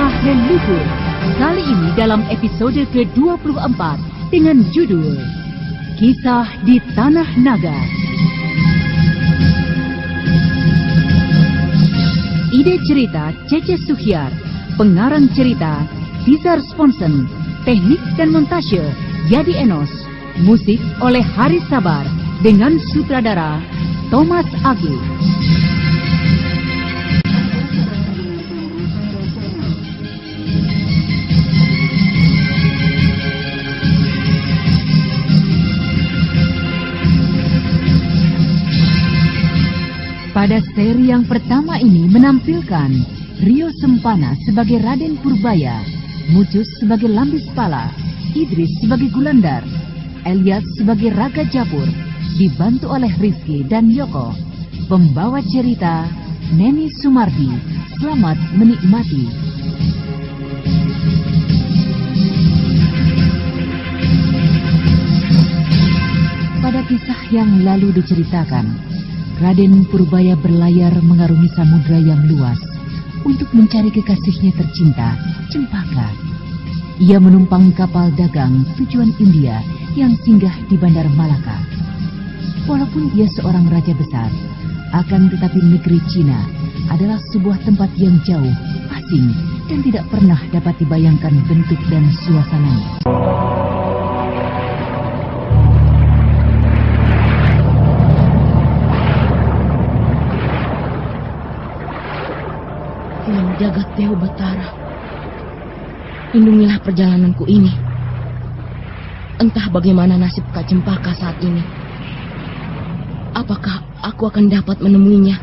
Kisah Leluhur. Kali ini dalam episode ke-24 dengan judul Kisah di Tanah Naga. Ide cerita Cece Suhyar, pengarang cerita Tizar Sponsen, teknik dan montase Yadi Enos, musik oleh Haris Sabar dengan sutradara Thomas Age. Pada seri yang pertama ini menampilkan Rio Sempana sebagai Raden Purbaya, Mucus sebagai Lambis Pala, Idris sebagai Gulandar, Elias sebagai Raga Japur, dibantu oleh Rizky dan Yoko. Pembawa cerita Neni Sumardi. Selamat menikmati. Pada kisah yang lalu diceritakan, Raden Purbaya berlayar mengarungi samudra yang luas untuk mencari kekasihnya tercinta, Cempaka. Ia menumpang kapal dagang tujuan India yang singgah di Bandar Malaka. Walaupun ia seorang raja besar, akan tetapi negeri Cina adalah sebuah tempat yang jauh, asing, dan tidak pernah dapat dibayangkan bentuk dan suasananya. Yang jagat Dewa Batara, lindungilah perjalananku ini. Entah bagaimana nasib Kak Cempaka saat ini. Apakah aku akan dapat menemuinya?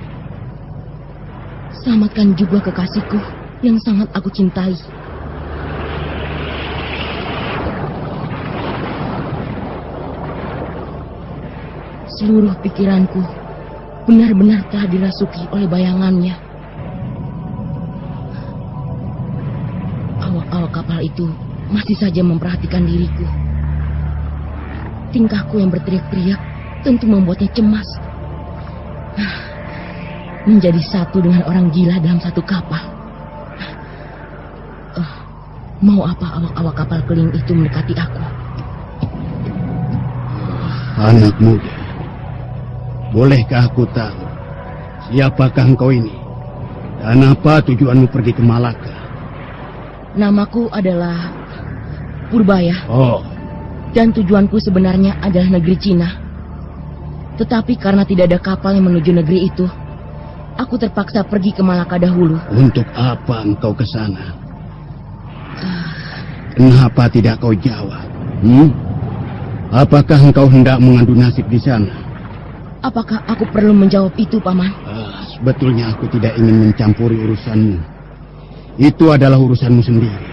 Selamatkan juga kekasihku yang sangat aku cintai. Seluruh pikiranku benar-benar telah dirasuki oleh bayangannya. Awak kapal itu masih saja memperhatikan diriku. Tingkahku yang berteriak-teriak tentu membuatnya cemas. Menjadi satu dengan orang gila dalam satu kapal. Mau apa awak-awak kapal keling itu mendekati aku? Anak muda, bolehkah aku tahu siapakah engkau ini? Dan apa tujuanmu pergi ke Malaka? Namaku adalah Purbaya. Oh. Dan tujuanku sebenarnya adalah negeri Cina. Tetapi karena tidak ada kapal yang menuju negeri itu, aku terpaksa pergi ke Malaka dahulu. Untuk apa engkau ke sana? Kenapa tidak kau jawab? Apakah engkau hendak mengadu nasib di sana? Apakah aku perlu menjawab itu, Paman? Sebetulnya aku tidak ingin mencampuri urusanmu. Itu adalah urusanmu sendiri.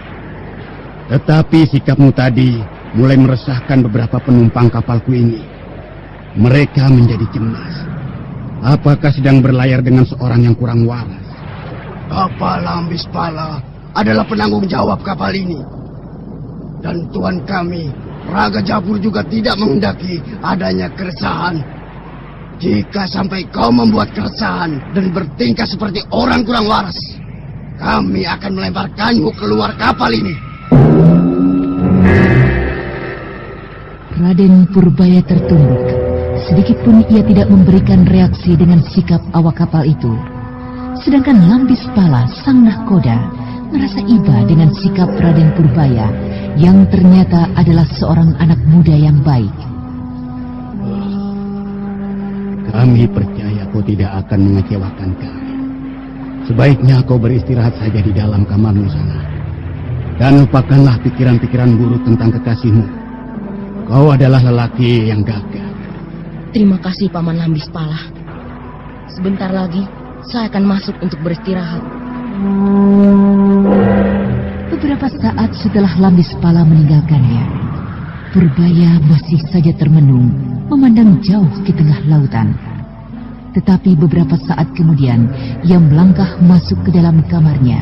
Tetapi sikapmu tadi mulai meresahkan beberapa penumpang kapalku ini. Mereka menjadi cemas. Apakah sedang berlayar dengan seorang yang kurang waras? Kapal Lambis Pala adalah penanggung jawab kapal ini. Dan tuan kami, Raga Japur juga tidak menghendaki adanya keresahan. Jika sampai kau membuat keresahan dan bertingkah seperti orang kurang waras, kami akan melemparkanmu keluar kapal ini. Raden Purbaya tertunduk. Sedikitpun ia tidak memberikan reaksi dengan sikap awak kapal itu. Sedangkan Lambis Pala, sang nahkoda, merasa iba dengan sikap Raden Purbaya yang ternyata adalah seorang anak muda yang baik. Kami percaya kau tidak akan mengecewakan kami. Sebaiknya kau beristirahat saja di dalam kamarmu sana. Dan lupakanlah pikiran-pikiran buruk tentang kekasihmu. Kau adalah lelaki yang gagah. Terima kasih, Paman Lambis Pala. Sebentar lagi, saya akan masuk untuk beristirahat. Beberapa saat setelah Lambis Pala meninggalkannya, Purbaya masih saja termenung, memandang jauh ke tengah lautan. Tetapi beberapa saat kemudian, ia melangkah masuk ke dalam kamarnya.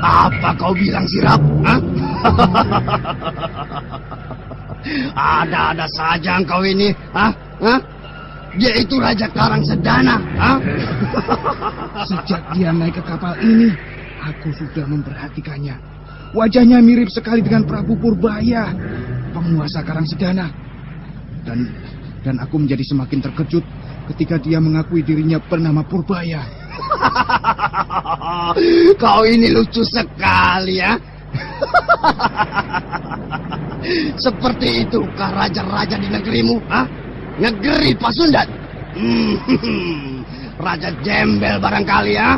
Apa kau bilang, Sirap? Hah? Ada-ada saja engkau ini. Hah? Hah? Dia itu Raja Karang Sedana. Hah? Sejak dia naik ke kapal ini, aku sudah memperhatikannya. Wajahnya mirip sekali dengan Prabu Purbaya, penguasa Karang Sedana. Dan aku menjadi semakin terkejut ketika dia mengakui dirinya bernama Purbaya. Kau ini lucu sekali ya. Seperti itukah raja-raja di negerimu? Hah? Negeri Pasundan? Raja Jembel barangkali ya.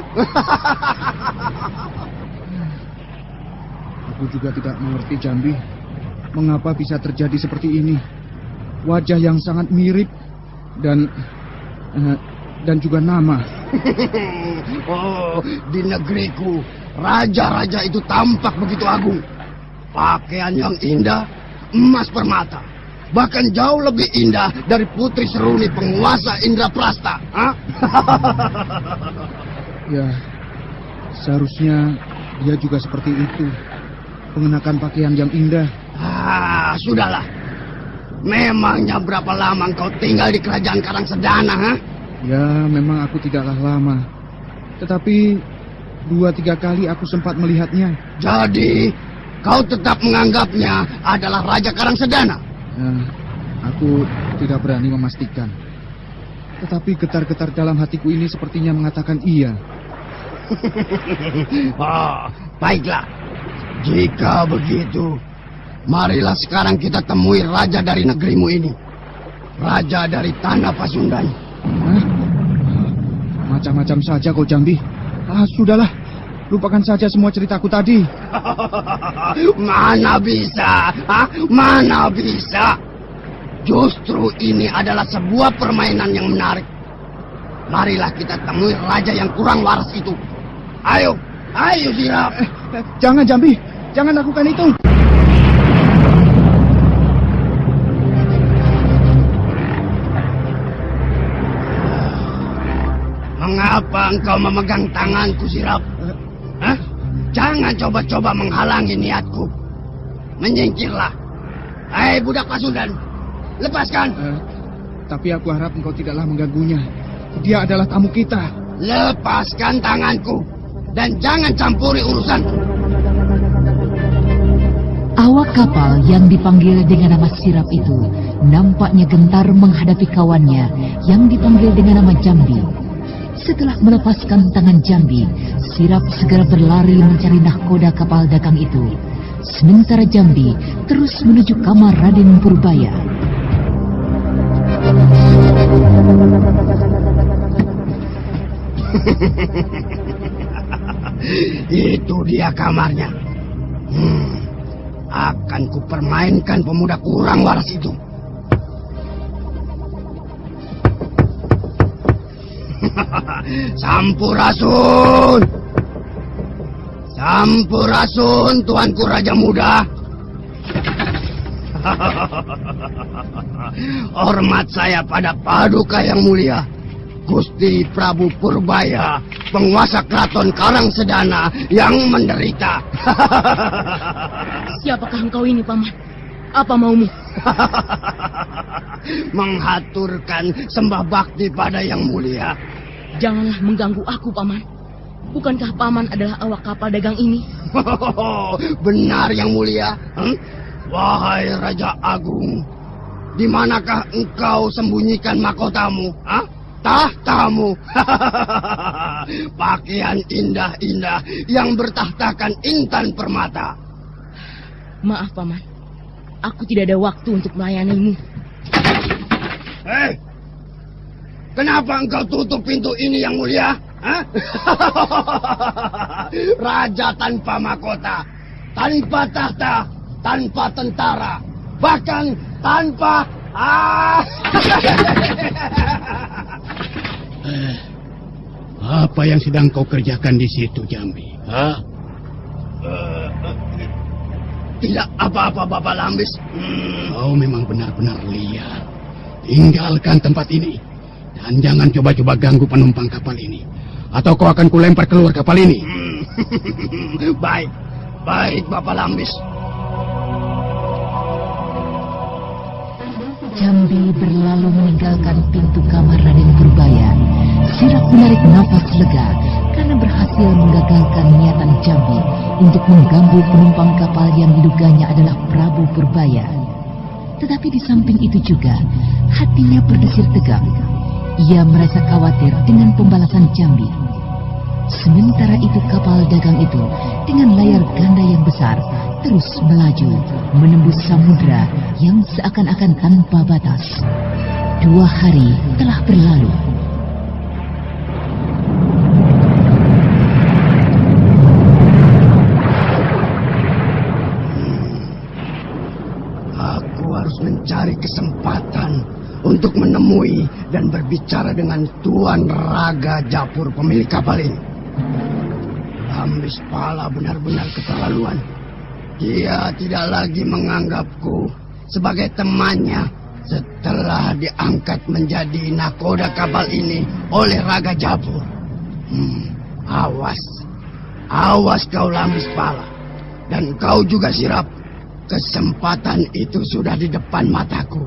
Aku juga tidak mengerti, Jambi. Mengapa bisa terjadi seperti ini? Wajah yang sangat mirip dan juga nama. Oh, di negeriku raja-raja itu tampak begitu agung. Pakaian yang indah, emas permata. Bahkan jauh lebih indah dari Putri Seruni penguasa Indraprasta. Hah? Ya, seharusnya dia juga seperti itu. Mengenakan pakaian yang indah. Sudahlah. Memangnya berapa lama engkau tinggal di kerajaan Karang Sedana, ha? Ya, memang aku tidaklah lama. Tetapi 2-3 kali aku sempat melihatnya. Jadi, kau tetap menganggapnya adalah Raja Karang Sedana? Ya, aku tidak berani memastikan. Tetapi getar-getar dalam hatiku ini sepertinya mengatakan iya. Baiklah. Jika begitu, marilah sekarang kita temui raja dari negerimu ini. Raja dari tanah Pasundan. Macam-macam saja kau, Jambi. Sudahlah. Lupakan saja semua ceritaku tadi. Mana bisa? Mana bisa? Justru ini adalah sebuah permainan yang menarik. Marilah kita temui raja yang kurang waras itu. Ayo, Sirap. Jangan, Jambi. Jangan lakukan itu. Mengapa engkau memegang tanganku, Sirap? Hah? Jangan coba-coba menghalangi niatku. Menyingkirlah. Hai budak Pasundan, lepaskan. Tapi aku harap engkau tidaklah mengganggunya. Dia adalah tamu kita. Lepaskan tanganku. Dan jangan campuri urusanku. Awak kapal yang dipanggil dengan nama Sirap itu nampaknya gentar menghadapi kawannya yang dipanggil dengan nama Jambi. Setelah melepaskan tangan Jambi, Sirap segera berlari mencari nahkoda kapal dagang itu. Sementara Jambi terus menuju kamar Raden Purbaya. Itu dia kamarnya. Akan kupermainkan pemuda kurang waras itu. Sampurasun. Sampurasun, tuanku Raja Muda. Hormat saya pada Paduka yang mulia, Gusti Prabu Purbaya, penguasa keraton Karang Sedana yang menderita. Siapakah engkau ini, Paman? Apa maumu? Menghaturkan sembah bakti pada yang mulia. Janganlah mengganggu aku, Paman. Bukankah Paman adalah awak kapal dagang ini? Benar yang mulia. Wahai Raja Agung, di manakah engkau sembunyikan mahkotamu? Tahtamu. Pakaian indah-indah yang bertahtakan intan permata. Maaf, Paman. Aku tidak ada waktu untuk melayanimu. Kenapa engkau tutup pintu ini yang mulia? Raja tanpa mahkota, tanpa tahta, tanpa tentara, bahkan tanpa... Apa yang sedang kau kerjakan di situ, Jambi? Tidak apa-apa, Bapak Lambis. Kau memang benar-benar liar. Tinggalkan tempat ini. Dan jangan coba-coba ganggu penumpang kapal ini. atau kau akan kulempar keluar kapal ini. Baik, baik Bapak Lambis. Jambi berlalu meninggalkan pintu kamar Raden Purbaya. Sirap menarik nafas lega karena berhasil menggagalkan niatan Jambi untuk mengganggu penumpang kapal yang diduganya adalah Prabu Purbaya. Tetapi di samping itu juga, hatinya berdesir tegang. Ia merasa khawatir dengan pembalasan Jambi. Sementara itu kapal dagang itu dengan layar ganda yang besar terus melaju menembus samudra yang seakan-akan tanpa batas. 2 hari telah berlalu. Aku harus mencari kesempatan untuk menemui dan berbicara dengan Tuan Raga Japur pemilik kapal ini. Lambis Pala benar-benar keterlaluan. Dia tidak lagi menganggapku sebagai temannya setelah diangkat menjadi nakoda kapal ini oleh Raga Japur. Awas. Awas kau Lambis Pala. Dan kau juga Sirap. Kesempatan itu sudah di depan mataku.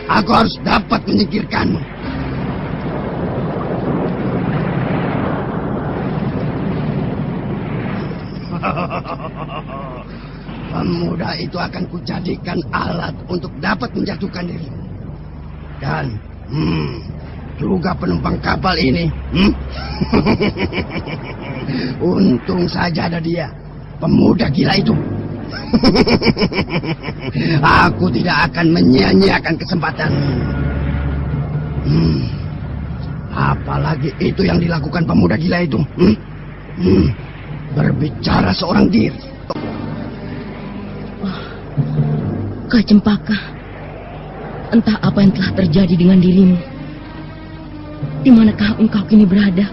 Aku harus dapat menyingkirkanmu. Pemuda itu akan kujadikan alat untuk dapat menjatuhkan dirimu. Dan juga penumpang kapal ini. Untung saja ada dia, pemuda gila itu. Aku tidak akan menyia-nyiakan kesempatan. Apalagi itu yang dilakukan pemuda gila itu. Berbicara seorang diri. Kak Cempaka, entah apa yang telah terjadi dengan dirimu. Di manakah engkau kini berada?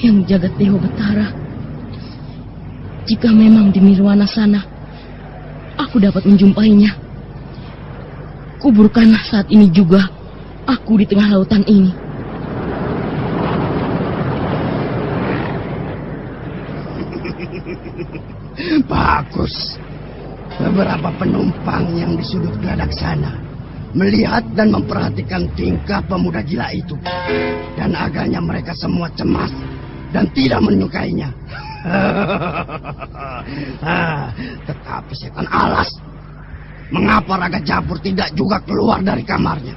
Yang jagat Dewa Betara, jika memang di Nirwana sana aku dapat menjumpainya, kuburkanlah saat ini juga aku di tengah lautan ini. Bagus. Beberapa penumpang yang di sudut geladak sana melihat dan memperhatikan tingkah pemuda gila itu. Dan agaknya mereka semua cemas dan tidak menyukainya. Tetapi setan alas, mengapa Raga Japur tidak juga keluar dari kamarnya?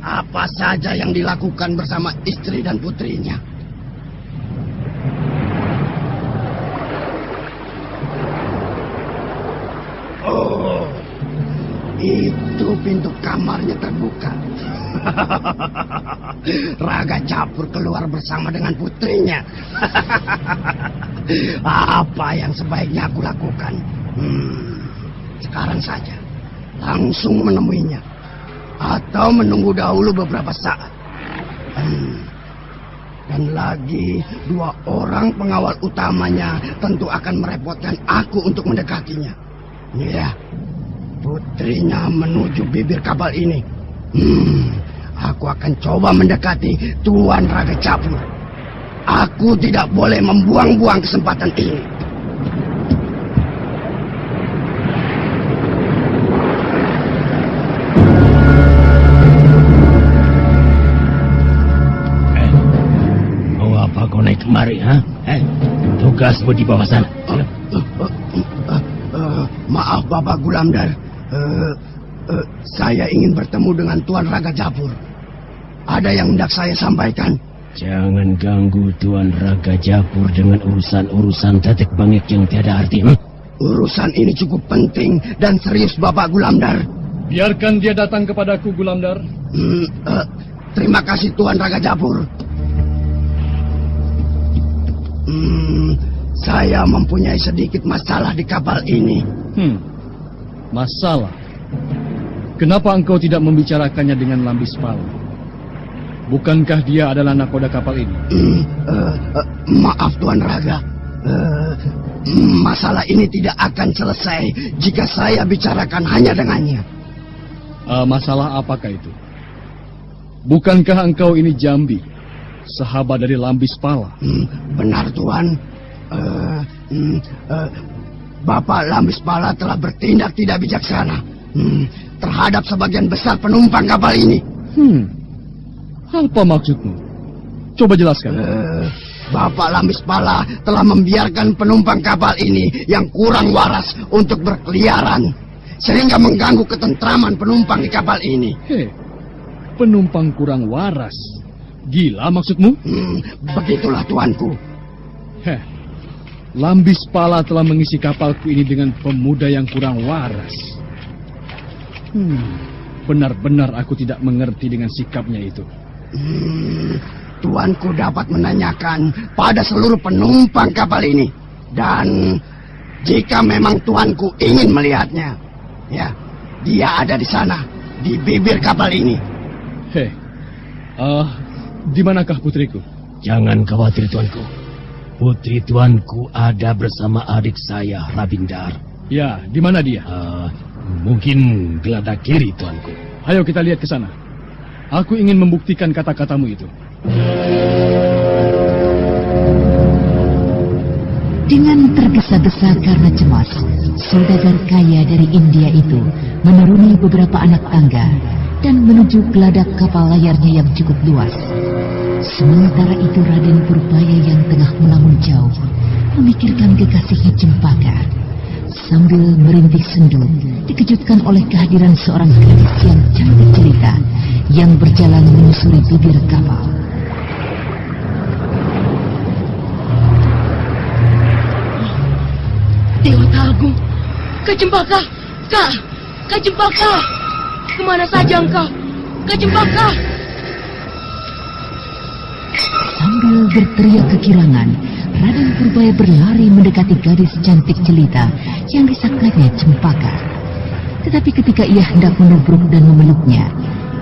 Apa saja yang dilakukan bersama istri dan putrinya? Oh, itu pintu kamarnya terbuka. Raga Japur keluar bersama dengan putrinya. Apa yang sebaiknya aku lakukan? Sekarang saja, langsung menemuinya. Atau menunggu dahulu beberapa saat. Dan lagi 2 orang pengawal utamanya tentu akan merepotkan aku untuk mendekatinya. Ya, putrinya menuju bibir kapal ini. Aku akan coba mendekati Tuan Raga Japur. Aku tidak boleh membuang-buang kesempatan ini. Mau apa kau naik kemari, ha? Tugasmu di bawah sana. Maaf Bapak Gulamdar, saya ingin bertemu dengan Tuan Raga Japur. Ada yang hendak saya sampaikan. Jangan ganggu Tuan Raga Japur dengan urusan-urusan tetek bangik yang tiada arti. Urusan ini cukup penting dan serius Bapak Gulamdar. Biarkan dia datang kepadaku, Gulamdar. Terima kasih Tuan Raga Japur. Saya mempunyai sedikit masalah di kapal ini. Masalah? Kenapa engkau tidak membicarakannya dengan Lambis Pala? Bukankah dia adalah nakoda kapal ini? Maaf Tuan Raga. Masalah ini tidak akan selesai jika saya bicarakan hanya dengannya. Masalah apakah itu? Bukankah engkau ini Jambi, sahabat dari Lambis Pala? Benar, Tuan. Bapak Lambis Pala telah bertindak tidak bijaksana terhadap sebagian besar penumpang kapal ini. Apa maksudmu? Coba jelaskan. Bapak Lambis Pala telah membiarkan penumpang kapal ini yang kurang waras untuk berkeliaran, sehingga mengganggu ketentraman penumpang di kapal ini. Penumpang kurang waras? Gila maksudmu? Begitulah, tuanku. Lambis Pala telah mengisi kapalku ini dengan pemuda yang kurang waras. Benar-benar aku tidak mengerti dengan sikapnya itu. Tuanku dapat menanyakan pada seluruh penumpang kapal ini. Dan jika memang tuanku ingin melihatnya, ya, dia ada di sana, di bibir kapal ini. Di manakah putriku? Jangan khawatir, tuanku. Putri tuanku ada bersama adik saya, Rabindar. Ya, di mana dia? Mungkin geladak kiri, tuanku. Ayo kita lihat ke sana. Aku ingin membuktikan kata-katamu itu. Dengan tergesa-gesa karena cemas, saudagar kaya dari India itu menuruni beberapa anak tangga dan menuju geladak kapal layarnya yang cukup luas. Sementara itu Raden Purbaya yang tengah melamun jauh memikirkan kekasihnya Cempaka. Sambil merintih sendu, dikejutkan oleh kehadiran seorang gadis yang cantik jelita yang berjalan menyusuri bibir kapal. Dewata Agung, Kak Cempaka, Kak Cempaka, kemana saja engkau, Kak Cempaka? Sambil berteriak kegirangan, Raden Purbaya berlari mendekati gadis cantik jelita yang disangkanya Cempaka. Tetapi ketika ia hendak menubruk dan memeluknya,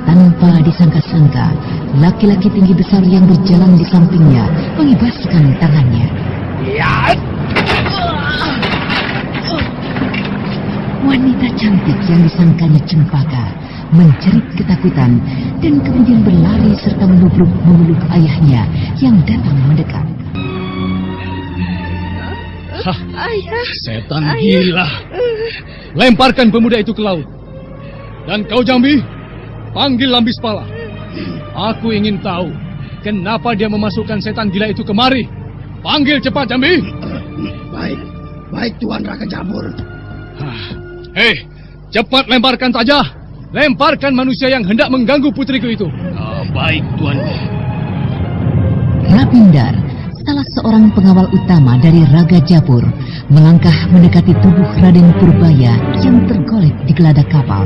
tanpa disangka-sangka, laki-laki tinggi besar yang berjalan di sampingnya mengibaskan tangannya. Wanita cantik yang disangkanya Cempaka menjerit ketakutan dan kemudian berlari serta menubruk memeluk ayahnya yang datang mendekat. Ayah, setan gila. Lemparkan pemuda itu ke laut. Dan kau Jambi, panggil Lambis Pala. Aku ingin tahu kenapa dia memasukkan setan gila itu kemari. Panggil cepat Jambi. Baik Tuan Raka Jabur. Cepat lemparkan saja. Lemparkan manusia yang hendak mengganggu putriku itu. Baik, tuanku. Rabindar, salah seorang pengawal utama dari Raga Jabur, melangkah mendekati tubuh Raden Purbaya yang tergolek di geladak kapal.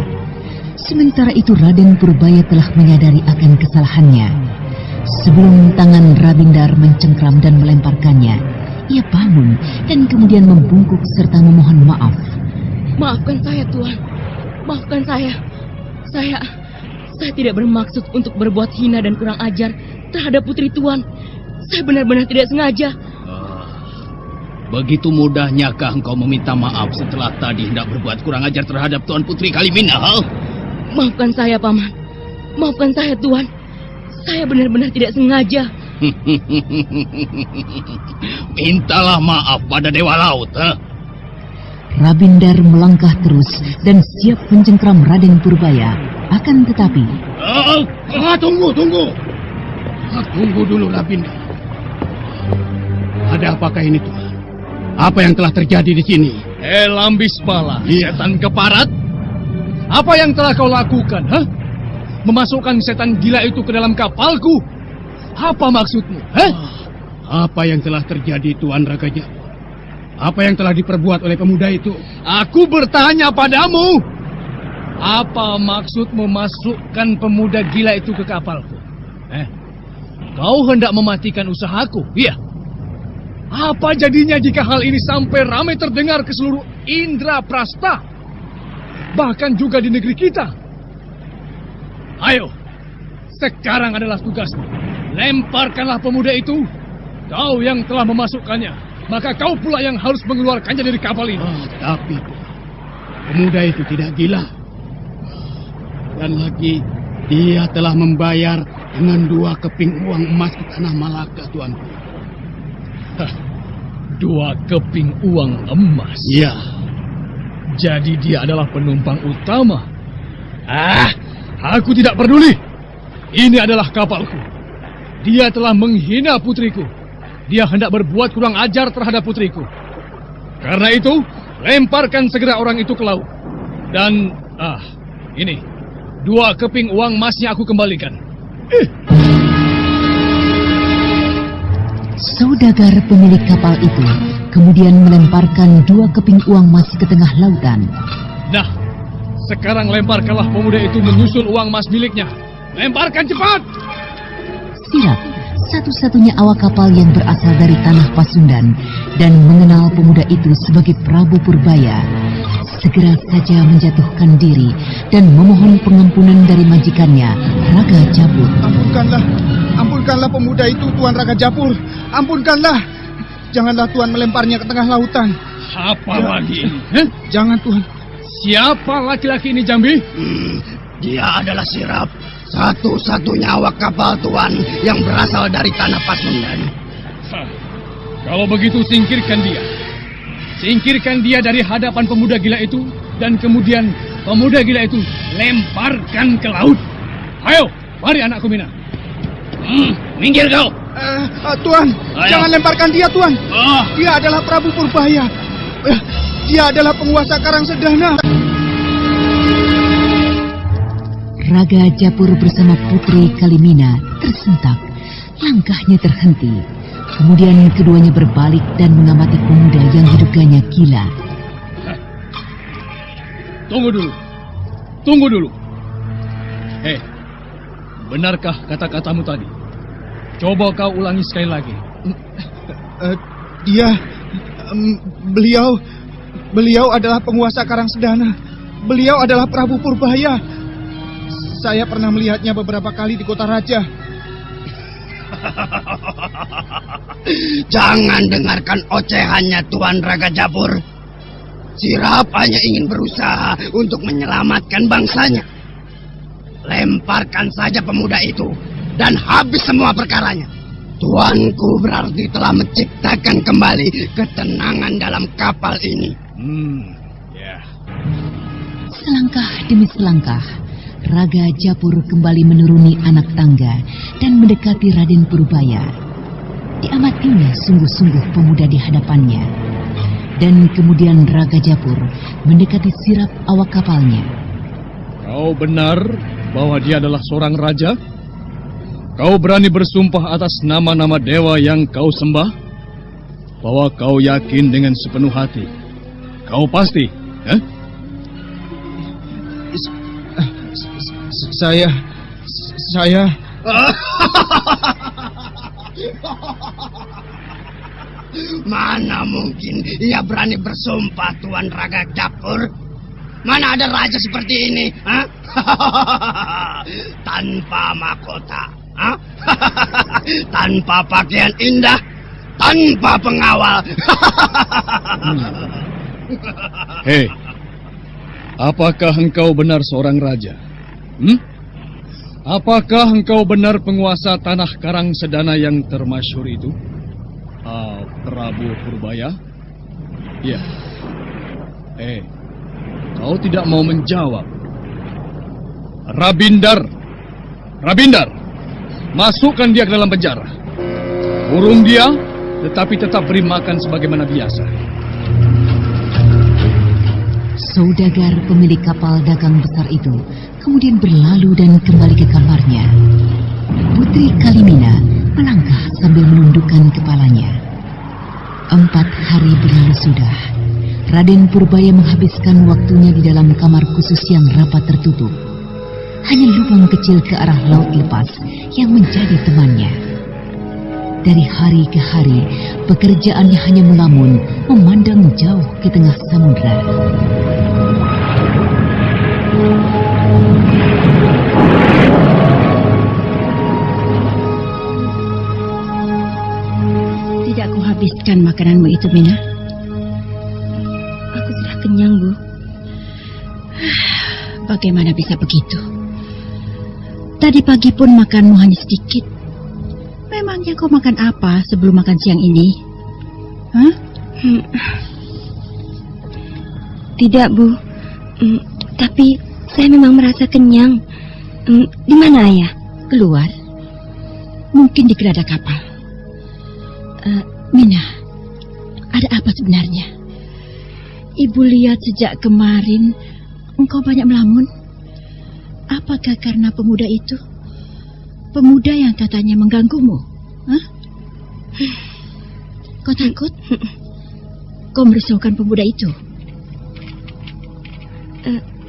Sementara itu Raden Purbaya telah menyadari akan kesalahannya. Sebelum tangan Rabindar mencengkram dan melemparkannya, ia bangun dan kemudian membungkuk serta memohon maaf. Maafkan saya, Tuan. Maafkan saya. Saya tidak bermaksud untuk berbuat hina dan kurang ajar terhadap putri Tuan. Saya benar-benar tidak sengaja. Begitu mudahnyakah engkau meminta maaf setelah tadi hendak berbuat kurang ajar terhadap Tuan Putri Kalimina? Maafkan saya, Paman. Maafkan saya, Tuan. Saya benar-benar tidak sengaja. Mintalah maaf pada Dewa Laut, Rabindar melangkah terus dan siap mencengkram Raden Purbaya. Akan tetapi... Tunggu. Tunggu dulu, Rabindar. Ada apakah ini, Tuhan? Apa yang telah terjadi di sini? Lambis Pala, setan keparat. Apa yang telah kau lakukan, memasukkan setan gila itu ke dalam kapalku? Apa maksudmu, Apa yang telah terjadi, Tuan Raka Jabur? Apa yang telah diperbuat oleh pemuda itu? Aku bertanya padamu. Apa maksud memasukkan pemuda gila itu ke kapalku? Kau hendak mematikan usahaku, iya? Apa jadinya jika hal ini sampai ramai terdengar ke seluruh Indraprasta? Bahkan juga di negeri kita. Ayo, sekarang adalah tugasmu. Lemparkanlah pemuda itu. Kau yang telah memasukkannya. Maka kau pula yang harus mengeluarkannya dari kapal ini. Tapi pemuda itu tidak gila. Dan lagi Dia telah membayar dengan 2 keping uang emas ke tanah Malaka, tuanku. 2 keping uang emas? Iya. Jadi dia adalah penumpang utama. Aku tidak peduli. Ini adalah kapalku. Dia telah menghina putriku. Dia hendak berbuat kurang ajar terhadap putriku. Karena itu, lemparkan segera orang itu ke laut. Dan, ini, 2 keping uang emasnya aku kembalikan. Saudagar pemilik kapal itu kemudian melemparkan 2 keping uang emas ke tengah lautan. Nah, sekarang lemparkanlah pemuda itu menyusul uang emas miliknya. Lemparkan cepat! Sirap, satu-satunya awak kapal yang berasal dari tanah Pasundan dan mengenal pemuda itu sebagai Prabu Purbaya, segera saja menjatuhkan diri dan memohon pengampunan dari majikannya, Raga Japur. Ampunkanlah pemuda itu, Tuan Raga Japur. Ampunkanlah. Janganlah Tuan melemparnya ke tengah lautan. Apa lagi ini? Jangan, Tuan. Siapa laki-laki ini, Jambi? Dia adalah Sirap, satu-satunya awak kapal Tuan yang berasal dari tanah Pasundan. Kalau begitu singkirkan dia. Singkirkan dia dari hadapan pemuda gila itu, dan kemudian pemuda gila itu lemparkan ke laut. Ayo, mari anakku Mina. Minggir kau. Tuan, jangan lemparkan dia, Tuan. Dia adalah Prabu Purbaya. Dia adalah penguasa Karangsedana. Raga Japur bersama Putri Kalimina tersentak. Langkahnya terhenti. Kemudian keduanya berbalik dan mengamati pemuda yang diduganya gila. Tunggu dulu. Benarkah kata-katamu tadi? Coba kau ulangi sekali lagi. Beliau adalah penguasa Karangsedana. Beliau adalah Prabu Purbaya. Saya pernah melihatnya beberapa kali di kota raja. Jangan dengarkan ocehannya, Tuan Raga Japur. Sirap hanya ingin berusaha untuk menyelamatkan bangsanya. Lemparkan saja pemuda itu dan habis semua perkaranya. Tuanku berarti telah menciptakan kembali ketenangan dalam kapal ini. Selangkah demi selangkah, Raga Japur kembali menuruni anak tangga dan mendekati Raden Purbaya. Diamatinya sungguh-sungguh pemuda di hadapannya. Dan kemudian Raga Japur mendekati Sirap awak kapalnya. Kau benar bahwa dia adalah seorang raja? Kau berani bersumpah atas nama-nama dewa yang kau sembah? Bahwa kau yakin dengan sepenuh hati? Kau pasti? Saya... Mana mungkin ia berani bersumpah, Tuan Raga Japur? Mana ada raja seperti ini? Tanpa mahkota, tanpa pakaian indah, tanpa pengawal. Hei, apakah engkau benar seorang raja? Apakah engkau benar penguasa tanah Karangsedana yang termasyhur itu? Prabu Purbaya? Ya. Kau tidak mau menjawab. Rabindar, masukkan dia ke dalam penjara. Kurung dia, tetapi tetap beri makan sebagaimana biasa. Saudagar pemilik kapal dagang besar itu kemudian berlalu dan kembali ke kamarnya. Putri Kalimina melangkah sambil menundukkan kepalanya. 4 hari berlalu sudah. Raden Purbaya menghabiskan waktunya di dalam kamar khusus yang rapat tertutup. Hanya lubang kecil ke arah laut lepas yang menjadi temannya. Dari hari ke hari, pekerjaannya hanya melamun, memandang jauh ke tengah samudra. Tidak kuhabiskan makananmu itu, Mina. Aku sudah kenyang, Bu. Bagaimana bisa begitu? Tadi pagi pun makanmu hanya sedikit. Memangnya kau makan apa sebelum makan siang ini? Hah? Tidak, Bu. Tapi saya memang merasa kenyang. Di mana Ayah? Keluar. Mungkin di kerada kapal. Mina, ada apa sebenarnya? Ibu lihat sejak kemarin engkau banyak melamun. Apakah karena pemuda itu? Pemuda yang katanya mengganggumu? Hah? Kau takut? Kau merisaukan pemuda itu?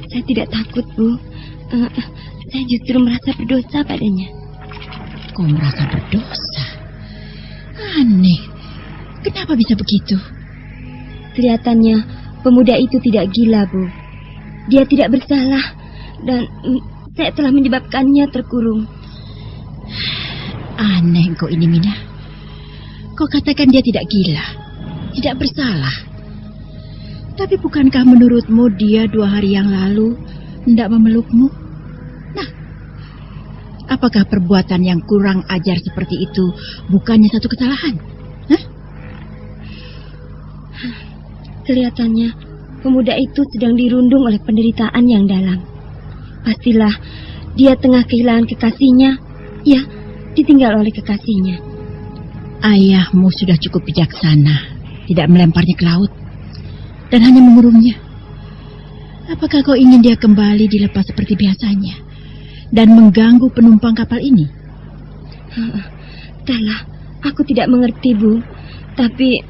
Saya tidak takut, Bu. Saya justru merasa berdosa padanya. Kau merasa berdosa? Aneh. Kenapa bisa begitu? Kelihatannya pemuda itu tidak gila, Bu. Dia tidak bersalah dan saya telah menyebabkannya terkurung. Aneh kau ini, Mina. Kau katakan dia tidak gila, tidak bersalah. Tapi bukankah menurutmu dia 2 hari yang lalu hendak memelukmu? Nah, apakah perbuatan yang kurang ajar seperti itu bukannya satu kesalahan? Hah? Kelihatannya pemuda itu sedang dirundung oleh penderitaan yang dalam. Pastilah dia tengah kehilangan kekasihnya. Ya, ditinggal oleh kekasihnya. Ayahmu sudah cukup bijaksana, tidak melemparnya ke laut dan hanya mengurungnya. Apakah kau ingin dia kembali dilepas seperti biasanya dan mengganggu penumpang kapal ini? Entahlah, aku tidak mengerti, Bu. Tapi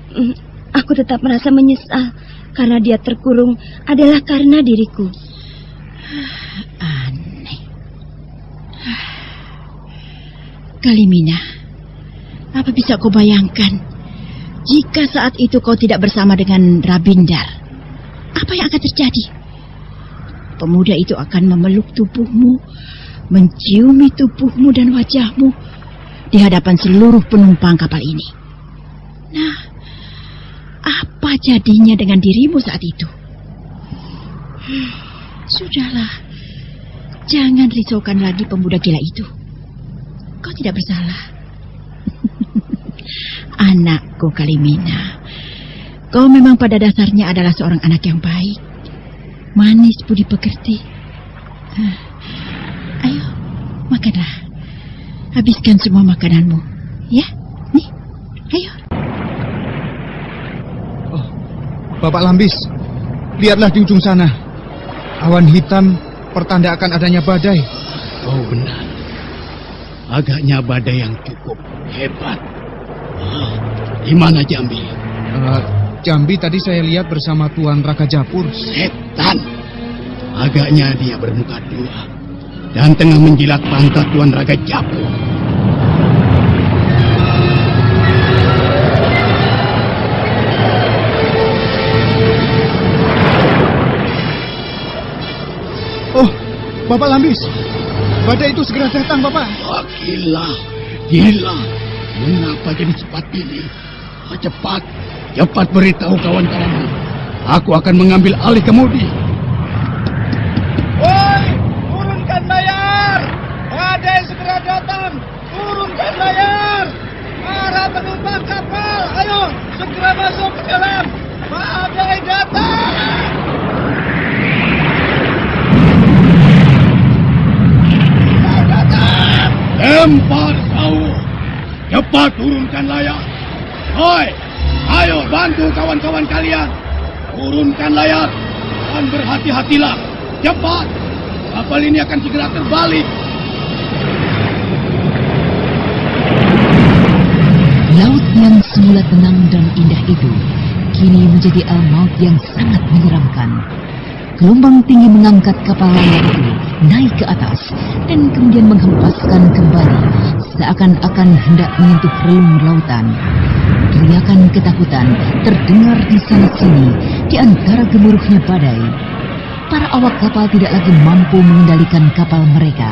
aku tetap merasa menyesal karena dia terkurung adalah karena diriku. Aneh. Kalimina, apa bisa kau bayangkan jika saat itu kau tidak bersama dengan Rabindar? Apa yang akan terjadi? Pemuda itu akan memeluk tubuhmu, menciumi tubuhmu dan wajahmu di hadapan seluruh penumpang kapal ini. Nah, apa jadinya dengan dirimu saat itu? Sudahlah, jangan risaukan lagi pemuda gila itu. Kau tidak bersalah. Anakku Kalimina, kau memang pada dasarnya adalah seorang anak yang baik, manis, budi pekerti. Ayo, makanlah. Habiskan semua makananmu, ya? Nih, ayo. Oh, Bapak Lambis, lihatlah di ujung sana. Awan hitam pertanda akan adanya badai. Oh, benar. Agaknya badai yang cukup hebat. Di mana Jambi? Jambi tadi saya lihat bersama Tuan Raga Japur. Setan. Agaknya dia bermuka 2 dan tengah menjilat pantat Tuan Raga Japur. Oh, Bapak Lambis. Badai itu segera datang, Bapak. Oh, gila. Gila. Mengapa jadi cepat ini? Cepat. Cepat beritahu kawan-kawanmu. Aku akan mengambil alih kemudi. Woi, turunkan layar. Badai segera datang. Turunkan layar. Para penumpang kapal, ayo segera masuk ke dalam. Badai datang. Lempar kau. Cepat turunkan layar. Hoi, ayo bantu kawan-kawan kalian. Turunkan layar dan berhati-hatilah. Cepat. Kapal ini akan segera terbalik. Laut yang semula tenang dan indah itu kini menjadi al-maut yang sangat menyeramkan. Gelombang tinggi mengangkat kapal layar itu naik ke atas dan kemudian menghempaskan kembali seakan-akan hendak menyentuh relung lautan. Teriakan ketakutan terdengar di sana-sini di antara gemuruhnya badai. Para awak kapal tidak lagi mampu mengendalikan kapal mereka.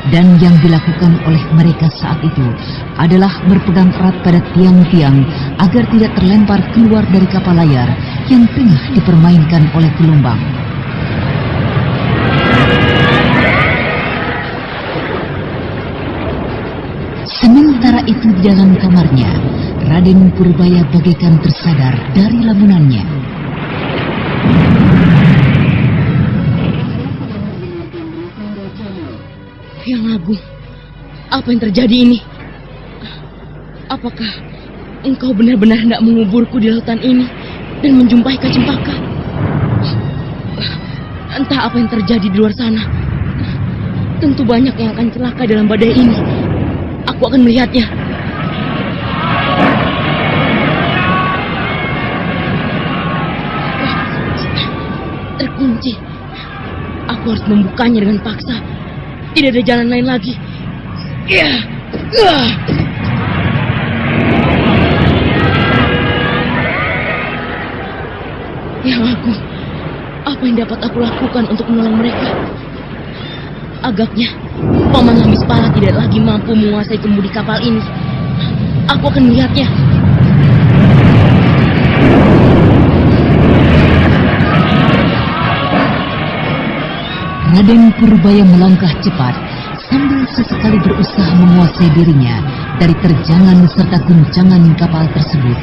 Dan yang dilakukan oleh mereka saat itu adalah berpegang erat pada tiang-tiang agar tidak terlempar keluar dari kapal layar yang tengah dipermainkan oleh gelombang. Sementara itu di dalam kamarnya, Raden Purbaya bagaikan tersadar dari lamunannya. Yang Agung, apa yang terjadi ini? Apakah engkau benar-benar hendak menguburku di lautan ini dan menjumpai Kacempaka? Entah apa yang terjadi di luar sana. Tentu banyak yang akan celaka dalam badai ini. Aku akan melihatnya. Terkunci. Aku harus membukanya dengan paksa. Tidak ada jalan lain lagi. Yang Agung, apa yang dapat aku lakukan untuk menolong mereka? Agaknya Paman Lambispala tidak lagi mampu menguasai kemudi kapal ini. Aku akan melihatnya. Raden Purbaya melangkah cepat sambil sesekali berusaha menguasai dirinya dari terjangan serta guncangan kapal tersebut.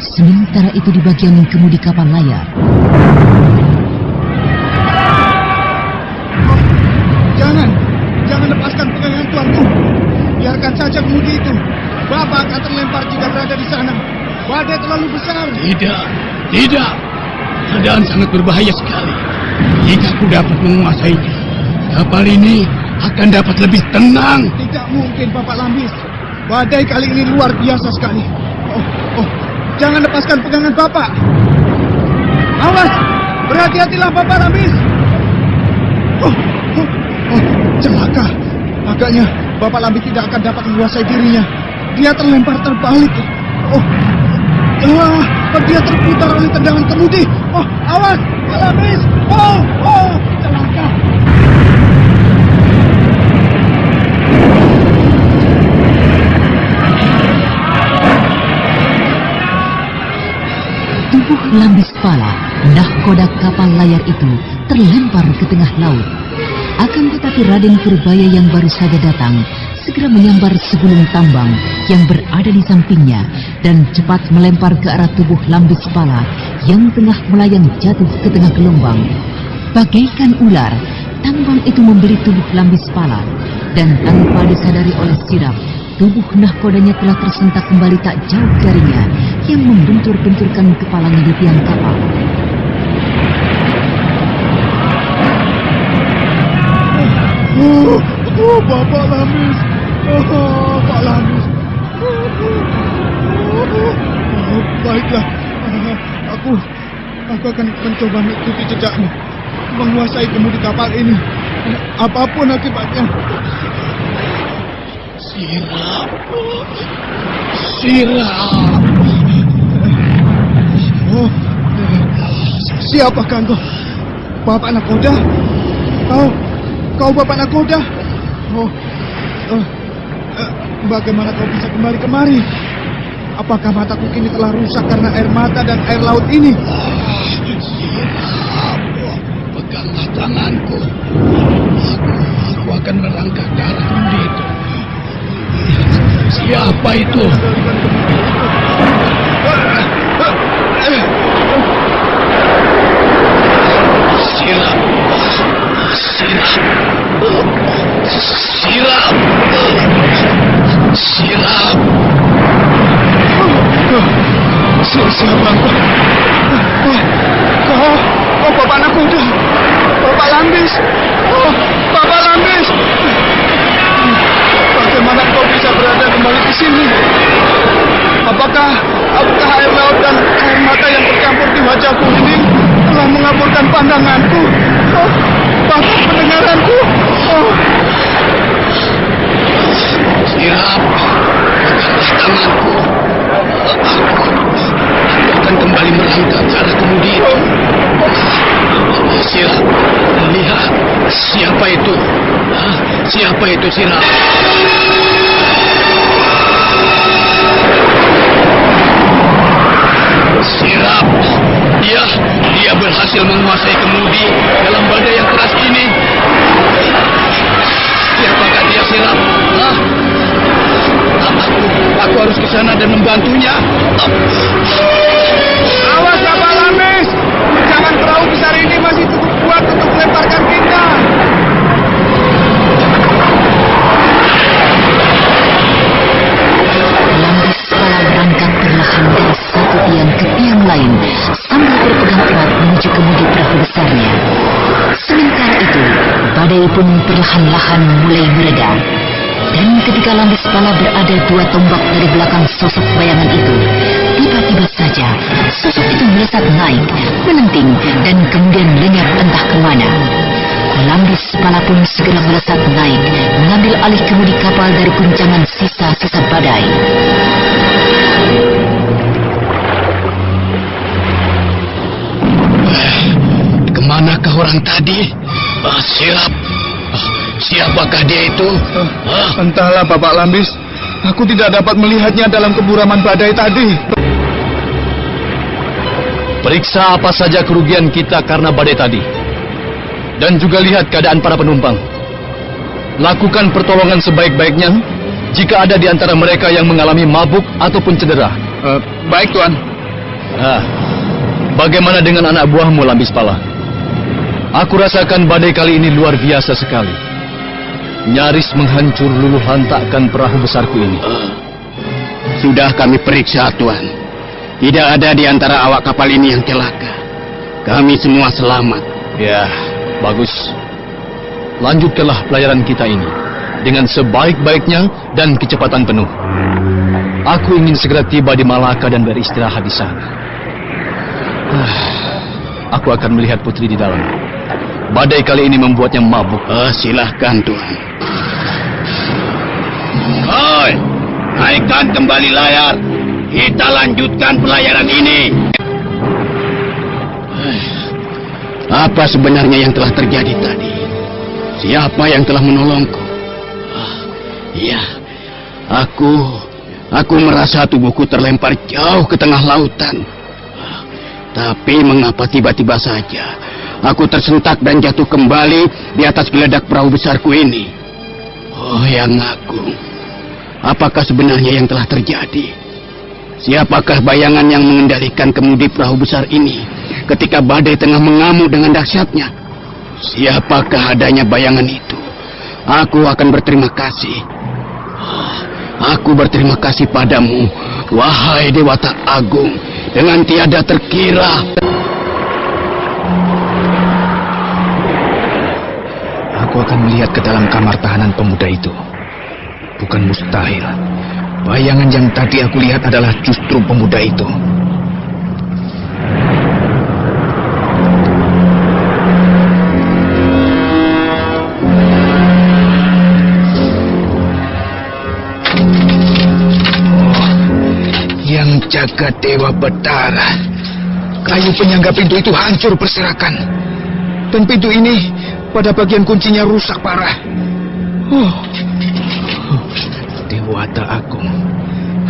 Sementara itu di bagian kemudi kapal layar. Jangan lepaskan pegangan tuanku. Biarkan saja kemudi itu. Bapak akan terlempar jika berada di sana. Badai terlalu besar. Tidak. Keadaan sangat berbahaya sekali. Jika aku dapat menguasainya, kapal ini akan dapat lebih tenang. Tidak mungkin, Bapak Lambis. Badai kali ini luar biasa sekali. Jangan lepaskan pegangan Bapak. Awas, berhati-hatilah Bapak Lambis. Celaka. Agaknya Bapak Lambis tidak akan dapat menguasai dirinya. Dia terlempar terbalik. Dia terputar oleh tendangan kemudi. Awas, Pak Lambis. Celaka. Tubuh Lambispala, nahkoda kapal layar itu terlempar ke tengah laut. Akan tetapi Raden Purbaya yang baru saja datang segera menyambar segulung tambang yang berada di sampingnya dan cepat melempar ke arah tubuh Lambispala yang tengah melayang jatuh ke tengah gelombang. Bagaikan ular, tambang itu membeli tubuh Lambispala dan tanpa disadari oleh Sirap, tubuh nahkodanya telah tersentak kembali tak jauh darinya yang membentur-benturkan kepalanya di tiang kapal. Bapak Lambis. Pak Lambis. Baiklah. Aku akan mencoba mengikuti jejakmu. Menguasai kemudi kapal ini. Apapun akibatnya. Sirap. Siapakah engkau? Bapak Nakoda? Kau Bapak Nakoda? Bagaimana kau bisa kembali kemari? Apakah mataku kini telah rusak karena air mata dan air laut ini? Sirap, peganglah tanganku. Aku akan merangkak ke arah kemudi itu. Siapa itu? Sirap. Siapa kau? Kau Bapak Nakoda. Bapak Lambis. Bapak Lambis. Bagaimana kau bisa berada kembali di sini? Apakah air laut dan air mata yang bercampur di wajahku ini telah mengaburkan pandanganku? Bahkan pendengaranku. Sirap, peganglah tanganku. Aku akan kembali merangkak ke arah kemudi itu. Sirap, lihat siapa itu? Siapa itu Sirap? Sirap, dia berhasil menguasai kemudi dalam badai yang keras ini. Siapakah dia Sirap? sana dan membantunya. Awas kapal Lambis! Guncangan perahu besar ini masih cukup kuat untuk melemparkan kita. Lambis Pala berangkat perlahan dari satu tiang ke tiang lain sambil berpegang erat menuju kemudi perahu besarnya. Sementara itu, badai pun perlahan-lahan mulai mereda. Dan ketika Lambis Pala berada 2 tombak dari belakang sosok bayangan itu, tiba-tiba saja sosok itu melesat naik, menenting, dan kemudian lenyap entah kemana. Lambis Pala pun segera melesat naik, mengambil alih kemudi kapal dari guncangan sisa-sisa badai. Kemanakah orang tadi? Siapakah dia itu? Entahlah Bapak Lambis. Aku tidak dapat melihatnya dalam keburaman badai tadi. Periksa apa saja kerugian kita karena badai tadi. Dan juga lihat keadaan para penumpang. Lakukan pertolongan sebaik-baiknya jika ada di antara mereka yang mengalami mabuk ataupun cedera. Baik, Tuan. Bagaimana dengan anak buahmu, Lambis Pala? Aku rasakan badai kali ini luar biasa sekali. Nyaris menghancur luluh lantakkan perahu besarku ini. Sudah kami periksa, Tuan. Tidak ada di antara awak kapal ini yang celaka. Kami semua selamat. Ya, bagus. Lanjutkanlah pelayaran kita ini dengan sebaik-baiknya dan kecepatan penuh. Aku ingin segera tiba di Malaka dan beristirahat di sana. Aku akan melihat putri di dalam. Badai kali ini membuatnya mabuk. Silahkan, Tuan. Hoi, naikkan kembali layar. Kita lanjutkan pelayaran ini. Apa sebenarnya yang telah terjadi tadi? Siapa yang telah menolongku? Iya, aku merasa tubuhku terlempar jauh ke tengah lautan. Tapi mengapa tiba-tiba saja aku tersentak dan jatuh kembali di atas geledak perahu besarku ini? Oh, Yang Agung, apakah sebenarnya yang telah terjadi? Siapakah bayangan yang mengendalikan kemudi perahu besar ini ketika badai tengah mengamuk dengan dahsyatnya? Siapakah adanya bayangan itu? Aku akan berterima kasih. Aku berterima kasih padamu, wahai Dewata Agung, dengan tiada terkira. Aku akan melihat ke dalam kamar tahanan pemuda itu. Bukan mustahil. Bayangan yang tadi aku lihat adalah justru pemuda itu. Yang jaga Dewa Betara. Kayu penyangga pintu itu hancur berserakan. Dan pintu ini pada bagian kuncinya rusak parah. Dewata Agung,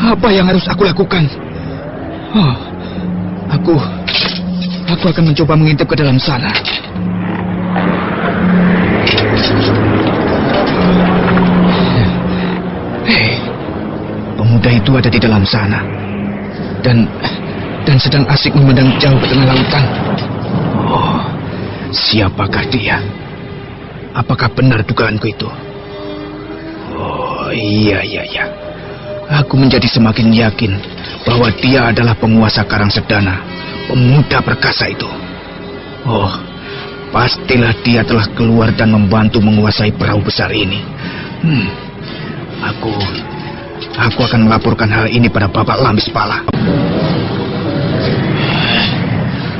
apa yang harus aku lakukan? Aku akan mencoba mengintip ke dalam sana. Pemuda itu ada di dalam sana dan sedang asik memandang jauh ke tengah lautan. Siapakah dia? Apakah benar dugaanku itu? Iya. Aku menjadi semakin yakin bahwa dia adalah penguasa Karang Sedana, pemuda perkasa itu. Pastilah dia telah keluar dan membantu menguasai perahu besar ini. Aku akan melaporkan hal ini pada Bapak Lambis Pala.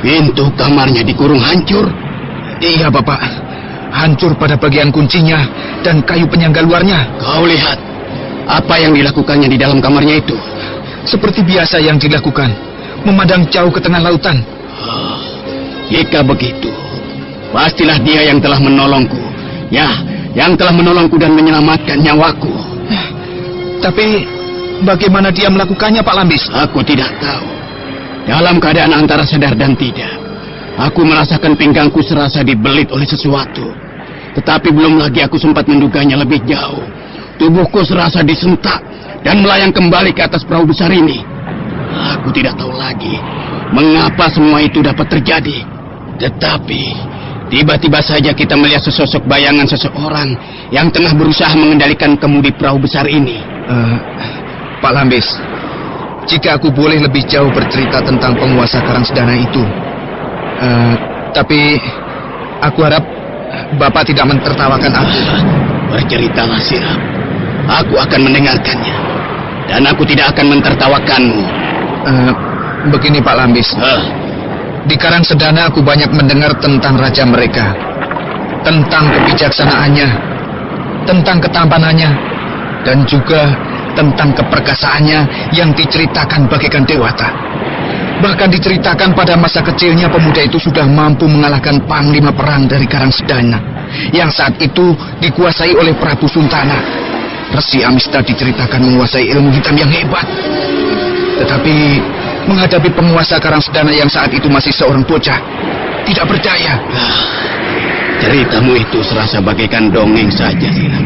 Pintu kamarnya dikurung hancur. Iya, Bapak. Hancur pada bagian kuncinya dan kayu penyangga luarnya. Kau lihat apa yang dilakukannya di dalam kamarnya itu? Seperti biasa yang dilakukan, memandang jauh ke tengah lautan. Jika begitu, pastilah dia yang telah menolongku. Ya, yang telah menolongku dan menyelamatkan nyawaku. Tapi bagaimana dia melakukannya, Pak Lambis? Aku tidak tahu. Dalam keadaan antara sadar dan tidak, aku merasakan pinggangku serasa dibelit oleh sesuatu. Tetapi belum lagi aku sempat menduganya lebih jauh. Tubuhku serasa disentak dan melayang kembali ke atas perahu besar ini. Aku tidak tahu lagi mengapa semua itu dapat terjadi. Tetapi tiba-tiba saja kita melihat sesosok bayangan seseorang yang tengah berusaha mengendalikan kemudi perahu besar ini. Pak Lambis, jika aku boleh lebih jauh bercerita tentang penguasa Karang Sedana itu. Tapi aku harap Bapak tidak mentertawakan aku. Berceritalah, Sirap. Aku akan mendengarkannya. Dan aku tidak akan mentertawakanmu. Begini Pak Lambis. Di Karang Sedana aku banyak mendengar tentang raja mereka. Tentang kebijaksanaannya. Tentang ketampanannya. Dan juga tentang keperkasaannya yang diceritakan bagaikan dewata. Bahkan diceritakan pada masa kecilnya pemuda itu sudah mampu mengalahkan panglima perang dari Karang Sedana yang saat itu dikuasai oleh Prabu Suntana. Resi Amista diceritakan menguasai ilmu hitam yang hebat. Tetapi menghadapi penguasa Karang Sedana yang saat itu masih seorang bocah, tidak berdaya. Ceritamu itu serasa bagaikan dongeng saja, Sirap.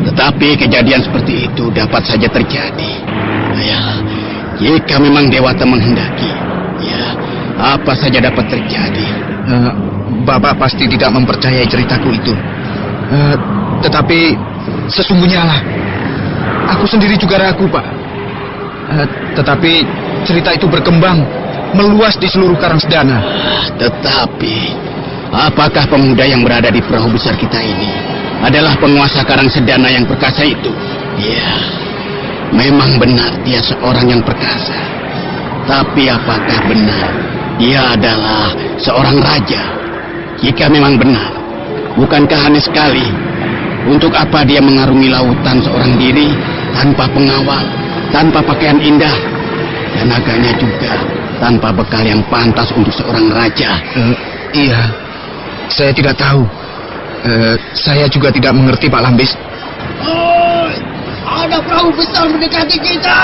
Tetapi kejadian seperti itu dapat saja terjadi. Ya, jika memang Dewata menghendaki, ya, apa saja dapat terjadi. Bapak pasti tidak mempercayai ceritaku itu. Tetapi sesungguhnya lah, aku sendiri juga ragu, Pak. Tetapi cerita itu berkembang, meluas di seluruh Karang Sedana. Tetapi, apakah pemuda yang berada di perahu besar kita ini adalah penguasa Karang Sedana yang perkasa itu? Ya, memang benar dia seorang yang perkasa. Tapi apakah benar dia adalah seorang raja? Jika memang benar, bukankah aneh sekali? Untuk apa dia mengarungi lautan seorang diri, tanpa pengawal, tanpa pakaian indah, dan agaknya juga tanpa bekal yang pantas untuk seorang raja? Iya, saya tidak tahu. Saya juga tidak mengerti, Pak Lambis. Ada perahu besar mendekati kita.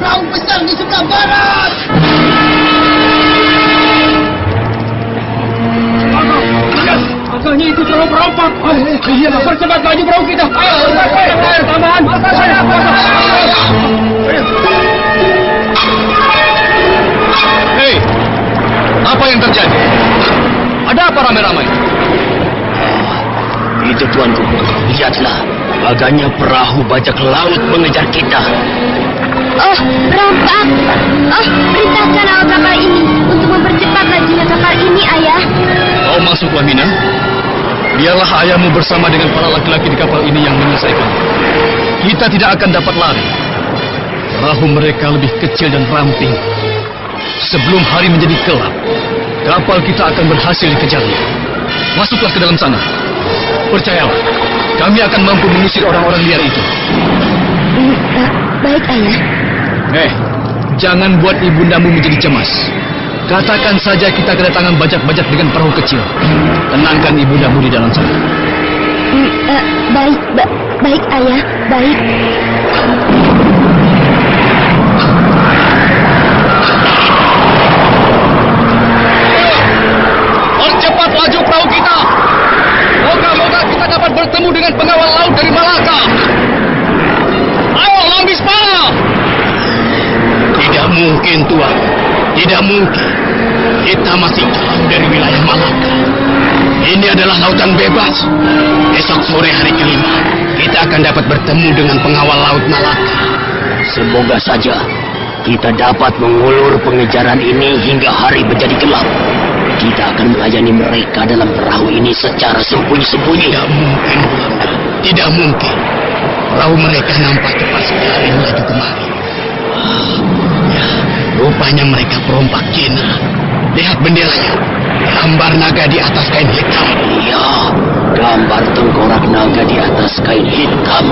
Perahu besar di sebelah barat. Agaknya itu perahu perompak. Iya, percepat maju perahu kita. Ayo, taman. Hei, apa yang terjadi? Ada apa ramai-ramai? Itu tuanku, lihatlah. Agaknya perahu bajak laut mengejar kita. Oh, perompak. Oh, perintahkan awak kapal ini untuk mempercepat lajunya kapal ini, ayah. Kau masuklah, Mina. Biarlah ayahmu bersama dengan para laki-laki di kapal ini yang menyelesaikan. Kita tidak akan dapat lari. Perahu mereka lebih kecil dan ramping. Sebelum hari menjadi gelap, kapal kita akan berhasil dikejarnya. Masuklah ke dalam sana. Percayalah, kami akan mampu mengusir orang-orang liar itu. Baik, ayah. Jangan buat ibundamu menjadi cemas. Katakan saja kita kedatangan bajak-bajak dengan perahu kecil. Tenangkan ibundamu di dalam sana. Baik, ayah. Baik. Percepat laju perahu kita. Moga-moga kita dapat bertemu dengan pengawal laut dari Malaka. Ayo, Lambis Pala! Tidak mungkin, Tuan. Tidak mungkin. Kita masih jauh dari wilayah Malaka. Ini adalah lautan bebas. Esok sore hari kelima, kita akan dapat bertemu dengan pengawal laut Malaka. Semoga saja kita dapat mengulur pengejaran ini hingga hari menjadi gelap. Kita akan melayani mereka dalam perahu ini secara sembunyi-sembunyi. Tidak mungkin, Belanda. Tidak mungkin. Perahu mereka nampak cepat sekali melaju kemari. Ya, rupanya mereka perompak Cina. Lihat benderanya. Gambar naga di atas kain hitam. Iya, gambar tengkorak naga di atas kain hitam.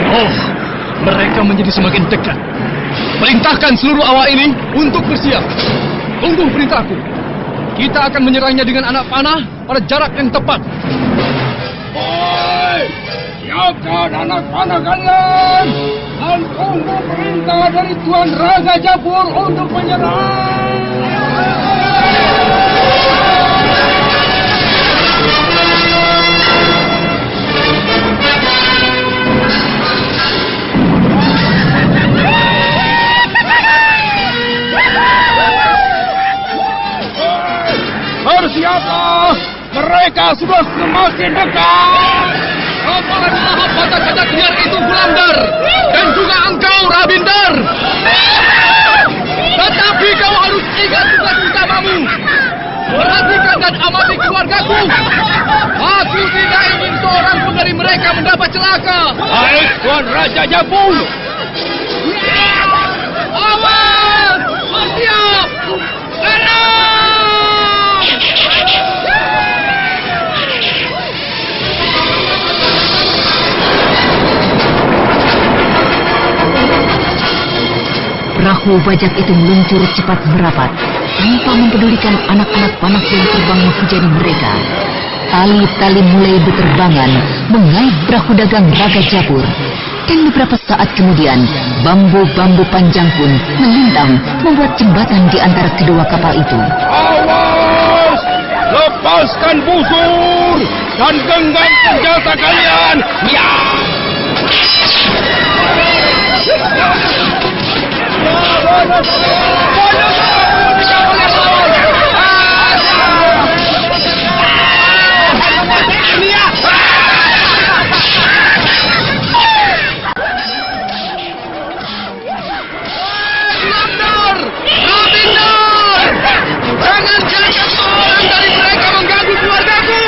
Oh, mereka menjadi semakin dekat. Perintahkan seluruh awak ini untuk bersiap. Tunggu perintahku. Kita akan menyerangnya dengan anak panah pada jarak yang tepat. Oi, siapkan anak panah kalian dan tunggu perintah dari Tuan Raga Japur untuk menyerang. semakin dekat. Kapal adalah mahkota cacat liar itu, Wulandar, dan juga engkau, Rabindar. Tetapi kau harus ingat tugas utamamu. Perhatikan dan amati keluargaku. Aku tidak ingin seorang pun dari mereka mendapat celaka. Baik, Tuan Raja Japur. Awas! Bersiap! Serang! Perahu bajak itu meluncur cepat merapat, tanpa mempedulikan anak-anak panah yang terbang menghujani mereka. Tali-tali mulai berterbangan, mengait perahu dagang Raga Japur. Dan beberapa saat kemudian, bambu-bambu panjang pun melintang, membuat jembatan di antara kedua kapal itu. Awas! Lepaskan busur dan genggam senjata kalian. Ya! Jangan biarkan seorang dari mereka mengganggu keluargaku.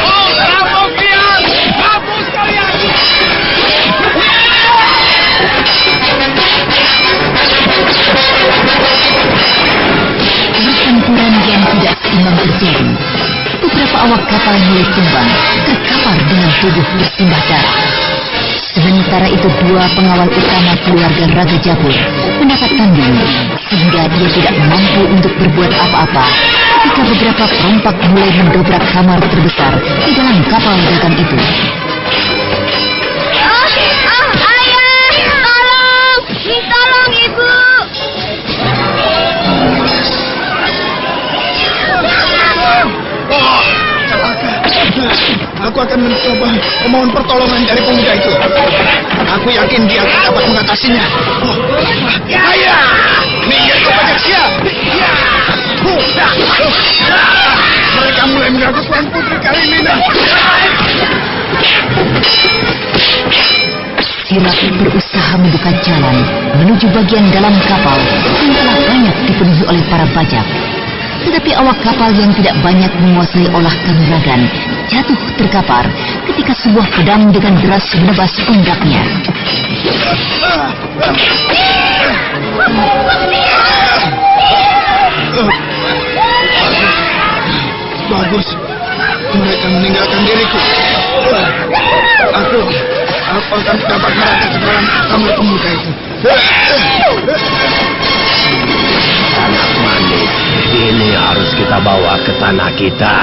Oh, rampok kalian! Hapus kalian! Pertempuran yang tidak seimbang terjadi. Beberapa awak kapal mulai tumbang, terkapar dengan tubuh bersimbah darah. Sementara itu dua pengawal utama keluarga Raga Japur mendapatkan diri, sehingga dia tidak mampu untuk berbuat apa-apa ketika beberapa perompak mulai mendobrak kamar terbesar di dalam kapal dagang itu. Ayah! Tolong, Ibu! Aku akan mencoba memohon pertolongan dari pemuda itu. Aku yakin dia akan dapat mengatasinya. Ayah! Minggir ke bajak sia! Mereka mulai mengganggu Tuan Putri Kalimina. Sirat berusaha membuka jalan menuju bagian dalam kapal yang telah banyak dipenuhi oleh para bajak. Tetapi awak kapal yang tidak banyak menguasai olah kanuragan jatuh terkapar ketika sebuah pedang dengan deras menebas pundaknya. Bagus, mereka meninggalkan diriku. Aku akan dapat merangkak ke dalam kamar pemuda itu. Anak manis, ini harus kita bawa ke tanah kita.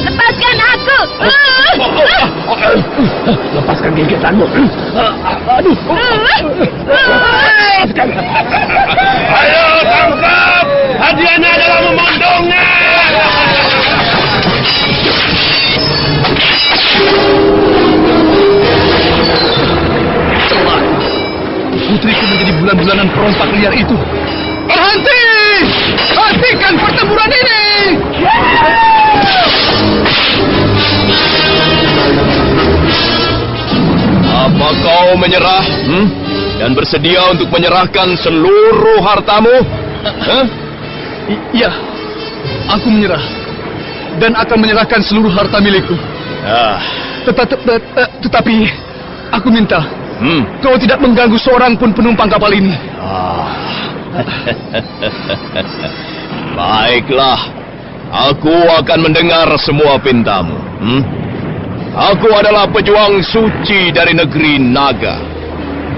Lepaskan aku! Lepaskan gigitanmu. Aduh. Lepaskan. Ayo tangkap. Hadiahnya adalah memondongnya. Putriku menjadi bulan-bulanan perompak liar itu. Berhenti! Hentikan pertempuran ini! Apa kau menyerah? Dan bersedia untuk menyerahkan seluruh hartamu? Iya, aku menyerah. Dan akan menyerahkan seluruh harta milikku. Tetapi, aku minta kau tidak mengganggu seorang pun penumpang kapal ini. Baiklah, aku akan mendengar semua pintamu. Aku adalah pejuang suci dari negeri Naga.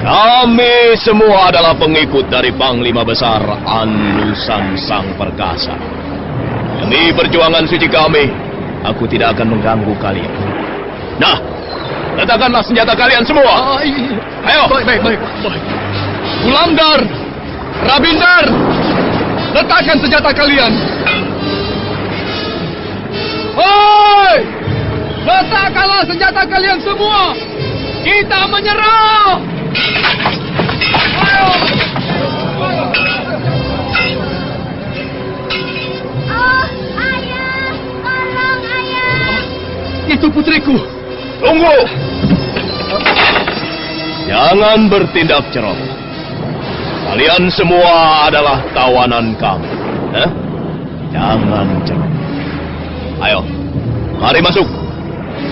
Kami semua adalah pengikut dari Panglima Besar Anlusan Sang Perkasa. Demi perjuangan suci kami, aku tidak akan mengganggu kalian. Nah, letakkanlah senjata kalian semua. Ayo. Baik. Wulandar, Rabindar, letakkan senjata kalian. Hoi! Letakkanlah senjata kalian semua. Kita menyerah. Ayo. Tunggu! Jangan bertindak ceroboh. Kalian semua adalah tawanan kami. Jangan ceroboh. Ayo, mari masuk.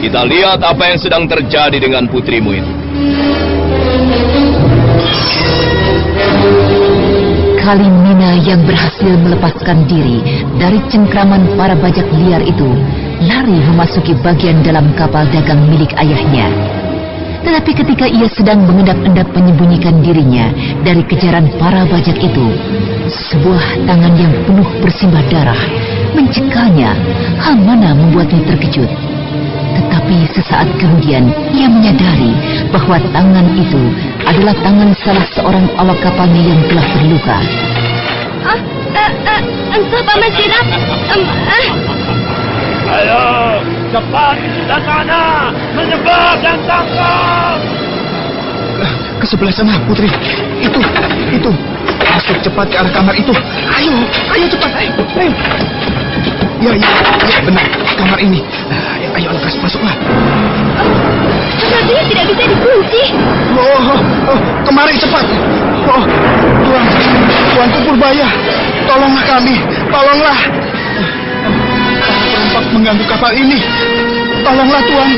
Kita lihat apa yang sedang terjadi dengan putrimu itu. Kalimina yang berhasil melepaskan diri dari cengkraman para bajak liar itu lari memasuki bagian dalam kapal dagang milik ayahnya. Tetapi ketika ia sedang mengendap-endap menyembunyikan dirinya dari kejaran para bajak itu, sebuah tangan yang penuh bersimbah darah mencekalnya. Hal mana membuatnya terkejut. Tetapi sesaat kemudian ia menyadari bahwa tangan itu adalah tangan salah seorang awak kapalnya yang telah terluka. Entah Paman Sirap. Ayo, cepat ke sana, menyebar dan tangkap. Ke sebelah sana, Putri. Itu. Masuk cepat ke arah kamar itu. Ayo cepat. Ayo. Ya, benar. Kamar ini. Ayo, lekas masuklah. Tapi tidak bisa dikunci. Kemari cepat. Tuan Purbaya, tolonglah kami. Tolonglah. Para perompak mengganggu kapal ini. Tolonglah, Tuan.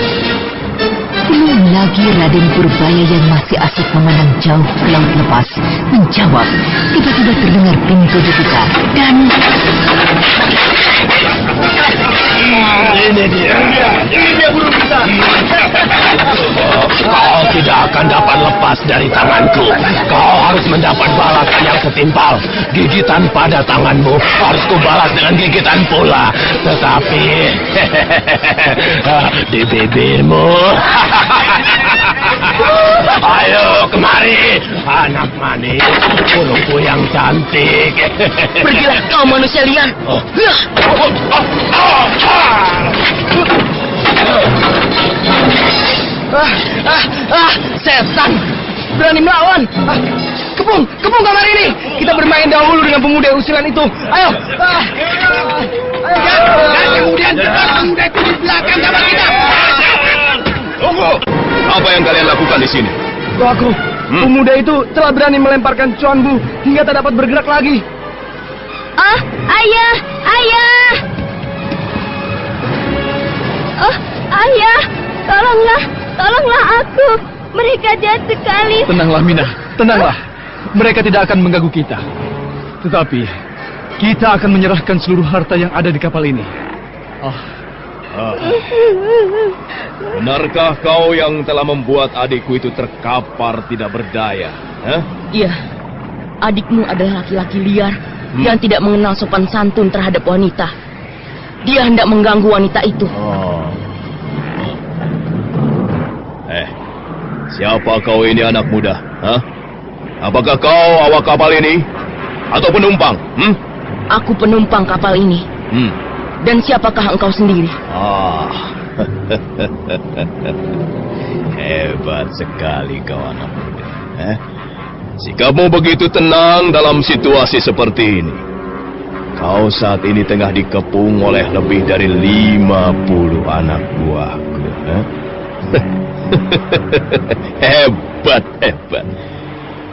Belum lagi Raden Purbaya yang masih asik memandang jauh ke laut lepas menjawab, tiba-tiba terdengar pintu dibuka dan ini dia burung kita. Kau tidak akan dapat lepas dari tanganku. Kau harus mendapat balasan yang setimpal. Gigitan pada tanganmu harus kubalas dengan gigitan pula. Tetapi di bibirmu. Ayo kemari, anak manis, burungku yang cantik. Pergilah kau manusia liar. Setan berani melawan. Kepung kamar ini. Kita bermain dahulu dengan pemuda usilan itu. Ayo. Dan kemudian pemuda itu di belakang kamar kita. Tunggu. Apa yang kalian lakukan di sini? Tuaku, pemuda itu telah berani melemparkan Chuan Bu hingga tak dapat bergerak lagi. Ayah. Ayah, tolonglah aku. Mereka jahat sekali. Tenanglah, Mina. Tenanglah. Mereka tidak akan mengganggu kita. Tetapi, kita akan menyerahkan seluruh harta yang ada di kapal ini. Benarkah kau yang telah membuat adikku itu terkapar tidak berdaya? Iya. Adikmu adalah laki-laki liar yang tidak mengenal sopan santun terhadap wanita. Dia hendak mengganggu wanita itu. Siapa kau ini, anak muda? Apakah kau awak kapal ini? Atau penumpang? Aku penumpang kapal ini. Dan siapakah engkau sendiri? Hebat sekali kau, anak muda. Sikapmu begitu tenang dalam situasi seperti ini. Kau saat ini tengah dikepung oleh lebih dari 50 anak buahku. Hebat.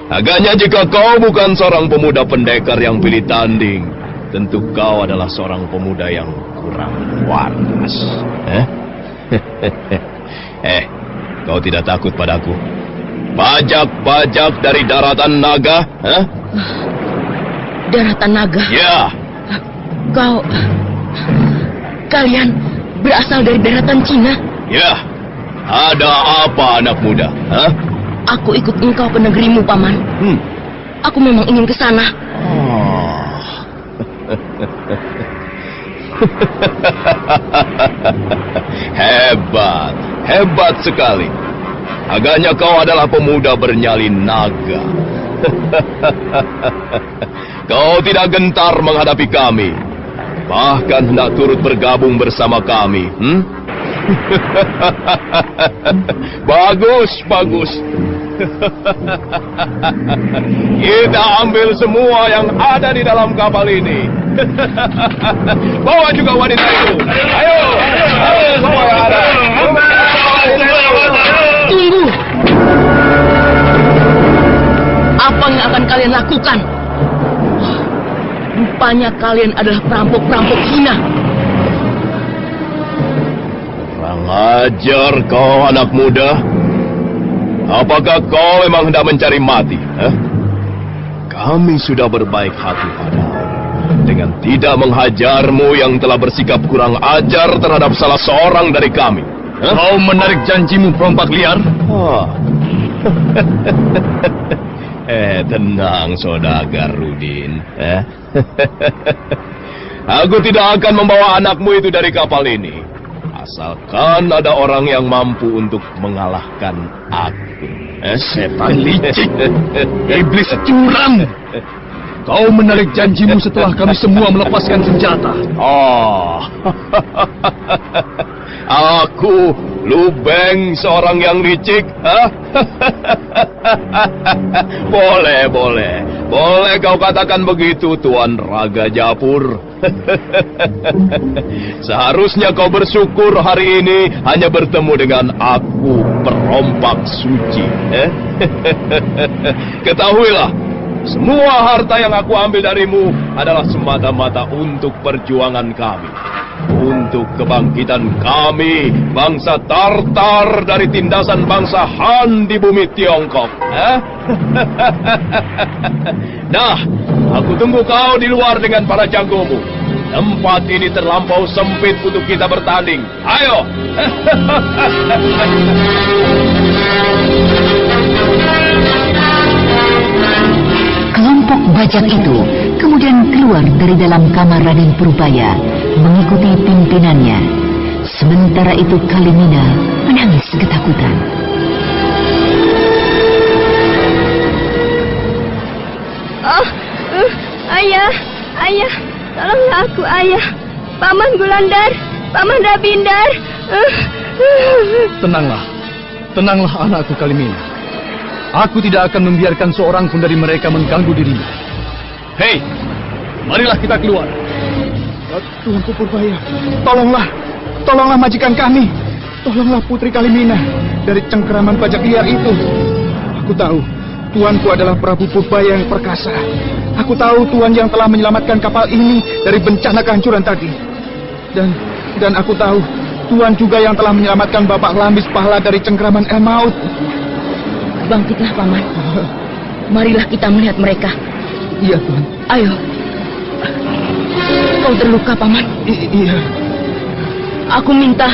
Agaknya jika kau bukan seorang pemuda pendekar yang pilih tanding, tentu kau adalah seorang pemuda yang kurang waras. Kau tidak takut padaku? Bajak-bajak dari daratan naga? Daratan naga? Ya. Kalian berasal dari daratan Cina? Ya. Ada apa, anak muda? Aku ikut engkau ke negerimu, Paman. Aku memang ingin ke sana. Hebat sekali. Agaknya kau adalah pemuda bernyali naga. Kau tidak gentar menghadapi kami, bahkan hendak turut bergabung bersama kami. Bagus. Kita ambil semua yang ada di dalam kapal ini. Bawa juga wanita itu. Ayo, bawa yang ada. yang akan kalian lakukan? Rupanya kalian adalah perampok-perampok hina. Kurang ajar kau, anak muda. Apakah kau memang hendak mencari mati? Kami sudah berbaik hati padamu dengan tidak menghajarmu yang telah bersikap kurang ajar terhadap salah seorang dari kami. Kau menarik janjimu, perompak liar? Tenang, Saudagar Rudin. Aku tidak akan membawa anakmu itu dari kapal ini, asalkan ada orang yang mampu untuk mengalahkan aku. Setan licik, iblis curang. Kau menarik janjimu setelah kami semua melepaskan senjata. Aku, Lubeng, seorang yang licik? Boleh kau katakan begitu, Tuan Raga Japur. Seharusnya kau bersyukur hari ini hanya bertemu dengan aku, perompak suci. Ketahuilah, semua harta yang aku ambil darimu adalah semata-mata untuk perjuangan kami. Untuk kebangkitan kami, bangsa Tartar dari tindasan bangsa Han di bumi Tiongkok. Nah, aku tunggu kau di luar dengan para jagomu. Tempat ini terlampau sempit untuk kita bertanding. Ayo! Kelompok bajak itu kemudian keluar dari dalam kamar Raden Purbaya mengikuti pimpinannya. Sementara itu Kalimina menangis ketakutan. Ayah, tolonglah aku, ayah. Paman Gulandar, Paman Rabindar. Tenanglah anakku Kalimina. Aku tidak akan membiarkan seorang pun dari mereka mengganggu dirinya. Hei, marilah kita keluar. Tuanku Purbaya, tolonglah majikan kami. Tolonglah Putri Kalimina dari cengkeraman bajak liar itu. Aku tahu tuanku adalah Prabu Purbaya yang perkasa. Aku tahu tuan yang telah menyelamatkan kapal ini dari bencana kehancuran tadi. Dan aku tahu tuan juga yang telah menyelamatkan Bapak Lambis Pahla dari cengkeraman El Maut. Bangkitlah, Paman. Marilah kita melihat mereka. Iya, Tuan. Ayo. Kau terluka, Paman? Iya. Aku minta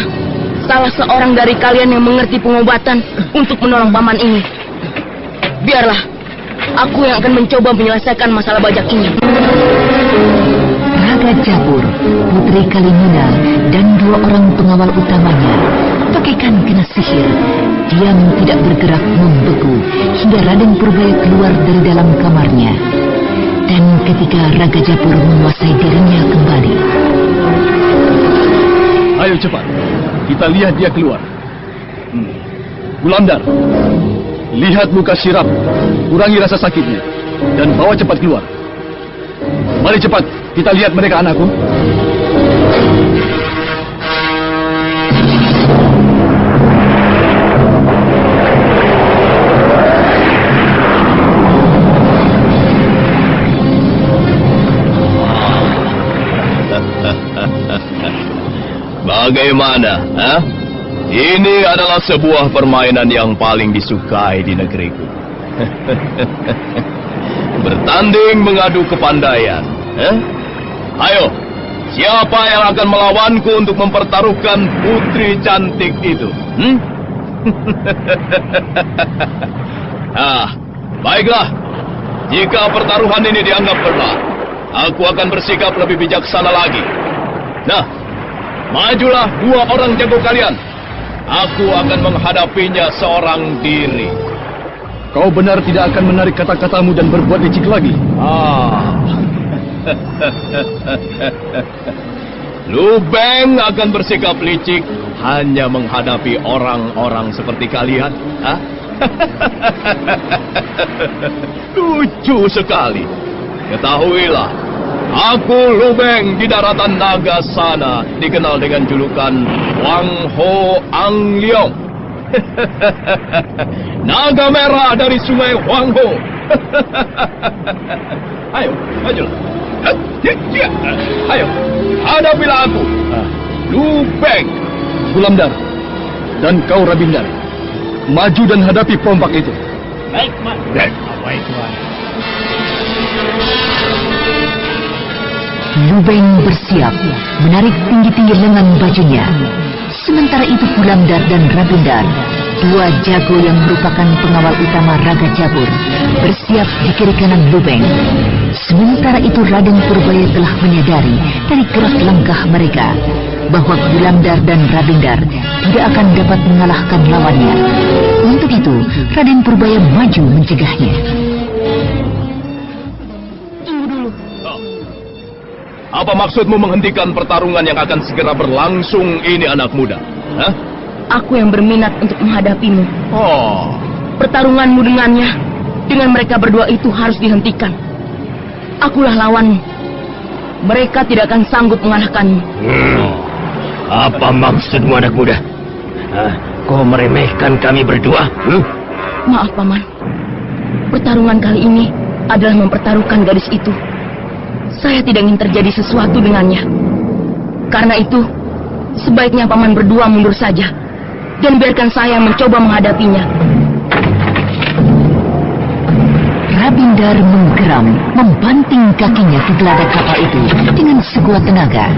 salah seorang dari kalian yang mengerti pengobatan untuk menolong Paman ini. Biarlah aku yang akan mencoba menyelesaikan masalah bajak ini. Raga Japur, Putri Kalimina, dan 2 orang pengawal utamanya bagaikan kena sihir, diam tidak bergerak membeku hingga Raden Purbaya keluar dari dalam kamarnya. Dan ketika Raga Japur menguasai dirinya kembali. Ayo cepat, kita lihat dia keluar. Gulandar, lihat muka Sirap, kurangi rasa sakitnya, dan bawa cepat keluar. Mari cepat, kita lihat mereka, anakku. Bagaimana? Ini adalah sebuah permainan yang paling disukai di negeriku. Bertanding mengadu kepandaian. Ayo, siapa yang akan melawanku untuk mempertaruhkan putri cantik itu? Baiklah. Jika pertaruhan ini dianggap berat, aku akan bersikap lebih bijaksana lagi. Nah, majulah 2 orang jago kalian. Aku akan menghadapinya seorang diri. Kau benar tidak akan menarik kata-katamu dan berbuat licik lagi. Lubeng akan bersikap licik hanya menghadapi orang-orang seperti kalian. Lucu sekali. Ketahuilah, aku Lubeng di daratan naga sana dikenal dengan julukan Wang Ho Ang Leong. Naga merah dari sungai Wang Ho. Ayo, majulah. Ayo, hadapilah aku. Lubeng, Gulamdar, dan kau Rabindar, maju dan hadapi perompak itu. Baik, Mak. Baik, Tuan. Lubeng bersiap menarik tinggi-tinggi lengan bajunya. Sementara itu Gulamdar dan Rabindar, dua jago yang merupakan pengawal utama Raga Jabur, bersiap di kiri kanan Lubeng. Sementara itu Raden Purbaya telah menyadari dari gerak langkah mereka bahwa Gulamdar dan Rabindar tidak akan dapat mengalahkan lawannya. Untuk itu Raden Purbaya maju mencegahnya. Tunggu dulu. Apa maksudmu menghentikan pertarungan yang akan segera berlangsung ini, anak muda? Hah? Aku yang berminat untuk menghadapimu. Oh, Pertarunganmu dengan mereka berdua itu harus dihentikan. Akulah lawanmu. Mereka tidak akan sanggup mengalahkanmu. Apa maksudmu, anak muda? Kau meremehkan kami berdua? Maaf, Paman. Pertarungan kali ini adalah mempertaruhkan gadis itu. Saya tidak ingin terjadi sesuatu dengannya. Karena itu, sebaiknya Paman berdua mundur saja dan biarkan saya mencoba menghadapinya. Rabindar menggeram, membanting kakinya ke geladak kapal itu dengan sekuat tenaga.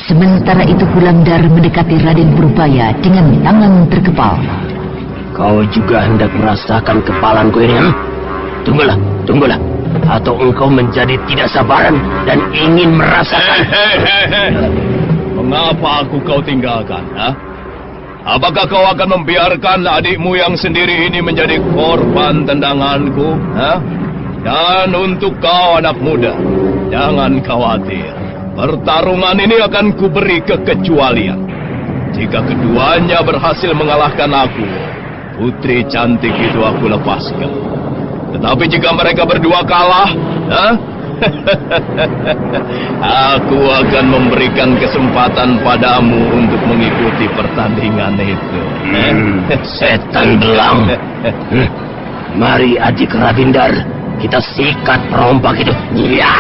Sementara itu Gulamdar mendekati Raden Purbaya dengan tangan terkepal. Kau juga hendak merasakan kepalanku ini? Tunggulah. Atau engkau menjadi tidak sabaran dan ingin merasakan? Mengapa aku kau tinggalkan? Apakah kau akan membiarkan adikmu yang sendiri ini menjadi korban tendanganku? Dan untuk kau, anak muda, jangan khawatir. Pertarungan ini akan kuberi kekecualian. Jika keduanya berhasil mengalahkan aku, putri cantik itu aku lepaskan. Tetapi jika mereka berdua kalah, aku akan memberikan kesempatan padamu untuk mengikuti pertandingan itu. Setan belang. Mari adik Rabindar, kita sikat perompak itu. Ya!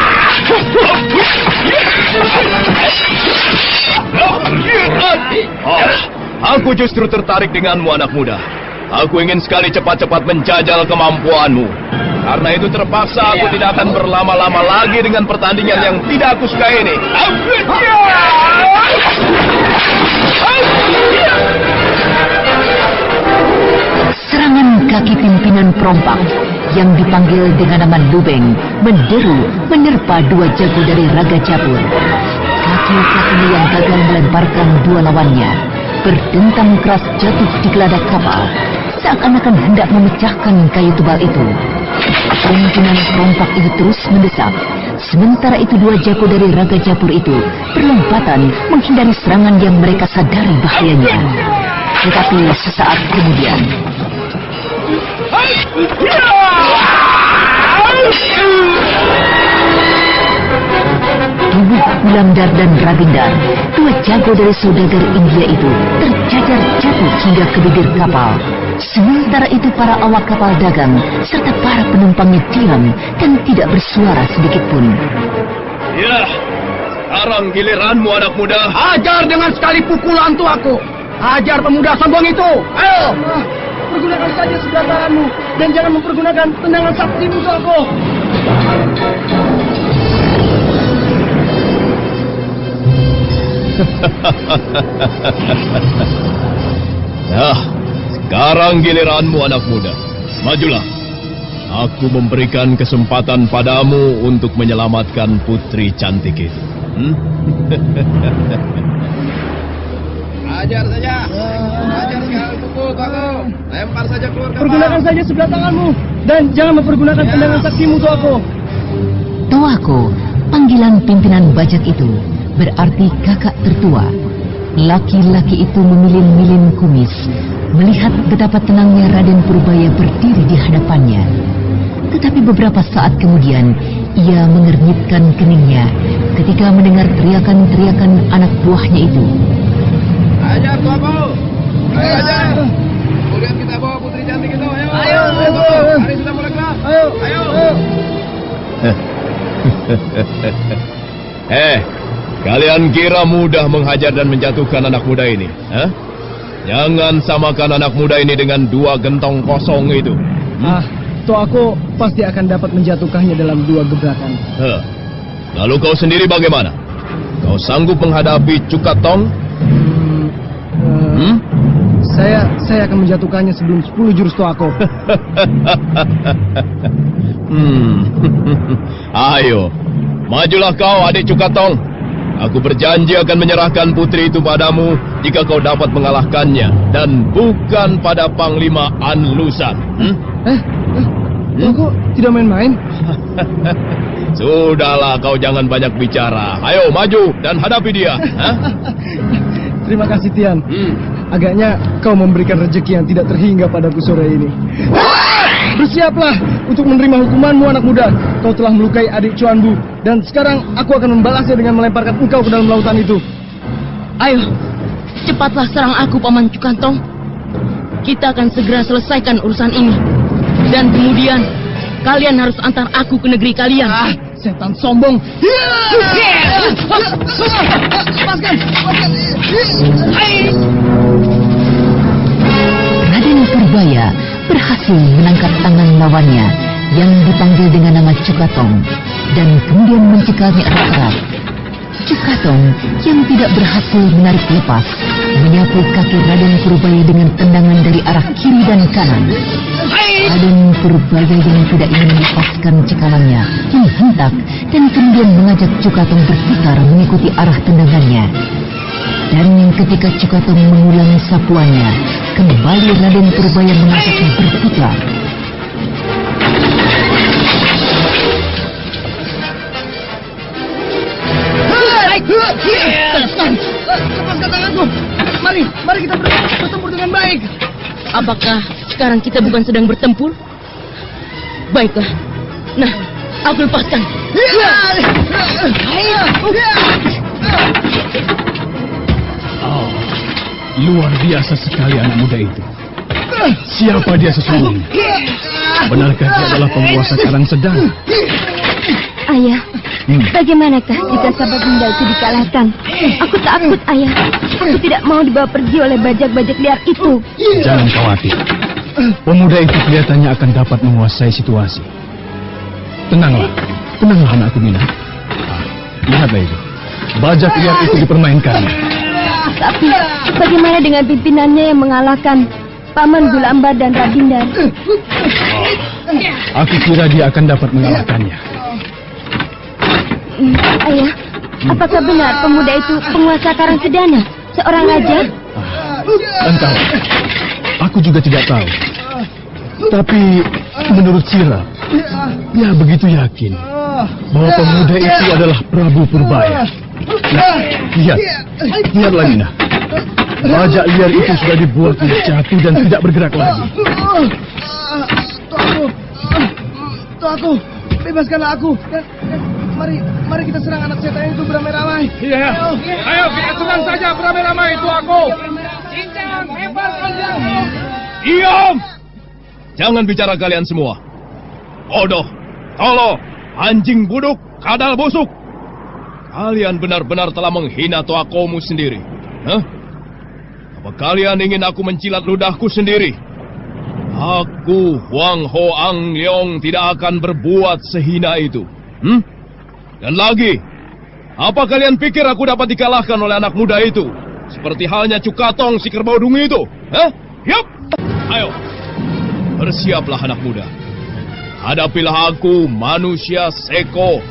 Aku justru tertarik denganmu, anak muda. Aku ingin sekali cepat-cepat menjajal kemampuanmu. Karena itu terpaksa aku tidak akan berlama-lama lagi dengan pertandingan yang tidak aku suka ini. Serangan kaki pimpinan perompak yang dipanggil dengan nama Lubeng menderu menerpa dua jago dari Raga Jabur. Kaki-kakinya yang gagal melemparkan dua lawannya berdentang keras jatuh di geladak kapal, seakan-akan hendak memecahkan kayu tebal itu. Pimpinan perompak itu terus mendesak. Sementara itu dua jago dari Raga Jabur itu berlompatan menghindari serangan yang mereka sadari bahayanya. Tetapi sesaat kemudian, tubuh Gulamdar dan Rabindar, dua jago dari saudagar India itu, terjajar jatuh hingga ke bibir kapal. Sementara itu para awak kapal dagang serta para penumpangnya diam dan tidak bersuara sedikit pun. Ya, sekarang giliranmu, anak muda. Ajar dengan sekali pukulan tuaku. Ajar pemuda sombong itu. Ayo. Pergunakan saja sebelah tanganmu dan jangan mempergunakan tendangan saktimu tuaku. Ya, sekarang giliranmu, anak muda. Majulah. Aku memberikan kesempatan padamu untuk menyelamatkan putri cantik itu. Ajar saja. Ajar sekali pukul tuaku. Lempar saja keluar kapal. Pergunakan saja sebelah tanganmu dan jangan mempergunakan tendangan saktimu tuaku. Tuaku, panggilan pimpinan bajak itu berarti kakak tertua. Laki-laki itu memilin-milin kumis, melihat betapa tenangnya Raden Purbaya berdiri di hadapannya. Tetapi beberapa saat kemudian, ia mengernyitkan keningnya ketika mendengar teriakan-teriakan anak buahnya itu. Ajar tuaku. Ajar. Kemudian kita bawa putri cantik itu. Ayo. Hari sudah mulai gelap. Kalian kira mudah menghajar dan menjatuhkan anak muda ini? Jangan samakan anak muda ini dengan 2 gentong kosong itu. Toh aku pasti akan dapat menjatuhkannya dalam 2 gebrakan. Lalu kau sendiri bagaimana? Kau sanggup menghadapi Cukatong? Saya akan menjatuhkannya sebelum 10 jurus toh aku. Ayo, majulah kau, adik Cukatong. Aku berjanji akan menyerahkan putri itu padamu jika kau dapat mengalahkannya, dan bukan pada Panglima Anlusan. Aku tidak main-main. Sudahlah, kau jangan banyak bicara. Ayo, maju dan hadapi dia. Terima kasih, Tian. Agaknya kau memberikan rezeki yang tidak terhingga padaku sore ini. Bersiaplah untuk menerima hukumanmu, anak muda. Kau telah melukai adik Cuanbu, dan sekarang aku akan membalasnya dengan melemparkan engkau ke dalam lautan itu. Ayo, cepatlah serang aku, Paman Cukatong. Kita akan segera selesaikan urusan ini. Dan kemudian, kalian harus antar aku ke negeri kalian. Setan sombong. Raden Purbaya berhasil menangkap tangan lawannya yang dipanggil dengan nama Cukatong dan kemudian mencekalnya erat-erat. Cukatong yang tidak berhasil menarik lepas menyapu kaki Raden Purbaya dengan tendangan dari arah kiri dan kanan. Raden Purbaya yang tidak ingin melepaskan cekalannya menghentak dan kemudian mengajak Cukatong berputar mengikuti arah tendangannya. Dan ketika Cukatong mengulangi sapuannya, kembali Raden Purbaya mengajaknya berputar. Lepaskan tanganku. Mari kita bertempur dengan baik. Apakah sekarang kita bukan sedang bertempur? Baiklah. Nah, aku lepaskan. Luar biasa sekali anak muda itu. Siapa dia sesungguhnya? Benarkah dia adalah penguasa Karang Sedang? Ayah, bagaimanakah jika sahabat bunda itu dikalahkan? Aku takut, Ayah. Aku tidak mau dibawa pergi oleh bajak-bajak liar itu. Jangan khawatir. Pemuda itu kelihatannya akan dapat menguasai situasi. Tenanglah anakku Mina. Lihatlah itu. Bajak liar itu dipermainkannya. Tapi bagaimana dengan pimpinannya yang mengalahkan Paman Gulambar dan Rabindar? Aku kira dia akan dapat mengalahkannya. Ayah, apakah benar pemuda itu penguasa Karang Sedana? Seorang raja? Entah. Aku juga tidak tahu. Tapi menurut Sirap, dia begitu yakin bahwa pemuda itu adalah Prabu Purbaya. Nah, lihatlah Nina. Bajak liar itu sudah dibuatnya jatuh dan tidak bergerak lagi. Tuh aku, bebaskanlah aku. Mari kita serang anak setan itu beramai-ramai. Iya. Ayo kita serang saja beramai-ramai itu aku. Cincang, lepaskan dia. Diam! Jangan bicara kalian semua. Bodoh, tolo, anjing buduk, kadal busuk. Kalian benar-benar telah menghina toakomu sendiri. Apa kalian ingin aku mencilat ludahku sendiri? Aku, Huang Ho Ang Leong, tidak akan berbuat sehina itu. Dan lagi, apa kalian pikir aku dapat dikalahkan oleh anak muda itu? Seperti halnya Cukatong si kerbau dungu itu? Yup! Ayo, bersiaplah anak muda. Hadapilah aku, manusia Seko.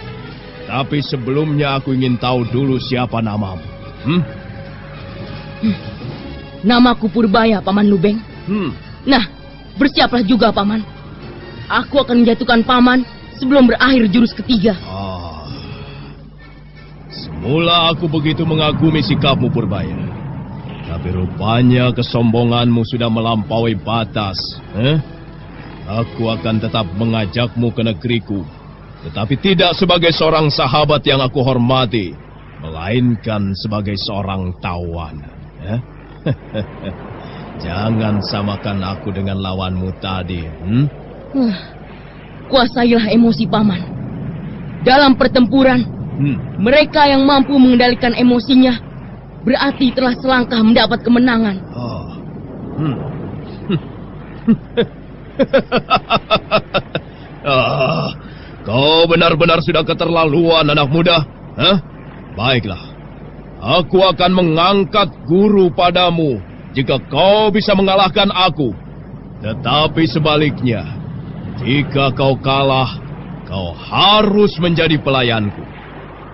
Tapi sebelumnya aku ingin tahu dulu siapa namamu. Namaku Purbaya, Paman Lubeng. Nah, bersiaplah juga, Paman. Aku akan menjatuhkan Paman sebelum berakhir jurus ketiga. Semula aku begitu mengagumi sikapmu, Purbaya. Tapi rupanya kesombonganmu sudah melampaui batas. Aku akan tetap mengajakmu ke negeriku. Tetapi tidak sebagai seorang sahabat yang aku hormati, melainkan sebagai seorang tawan. Jangan samakan aku dengan lawanmu tadi. Kuasailah emosi Paman. Dalam pertempuran, mereka yang mampu mengendalikan emosinya berarti telah selangkah mendapat kemenangan. Kau benar-benar sudah keterlaluan, anak muda. Baiklah, aku akan mengangkat guru padamu jika kau bisa mengalahkan aku. Tetapi sebaliknya, jika kau kalah, kau harus menjadi pelayanku,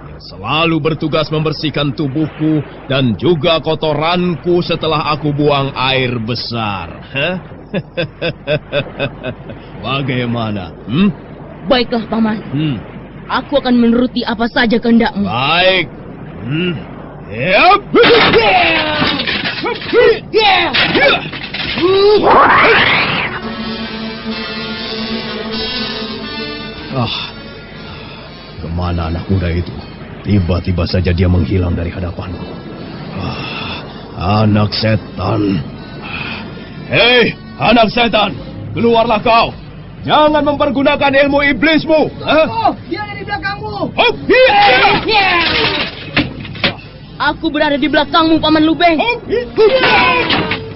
yang selalu bertugas membersihkan tubuhku dan juga kotoranku setelah aku buang air besar. Bagaimana? Baiklah, Paman. Aku akan menuruti apa saja kehendakmu. Baik. Kemana anak muda itu? Tiba-tiba saja dia menghilang dari hadapanku. Anak setan. Hei, anak setan, keluarlah kau. Jangan mempergunakan ilmu iblismu. Dia ada di belakangmu. Aku berada di belakangmu, Paman Lubeng.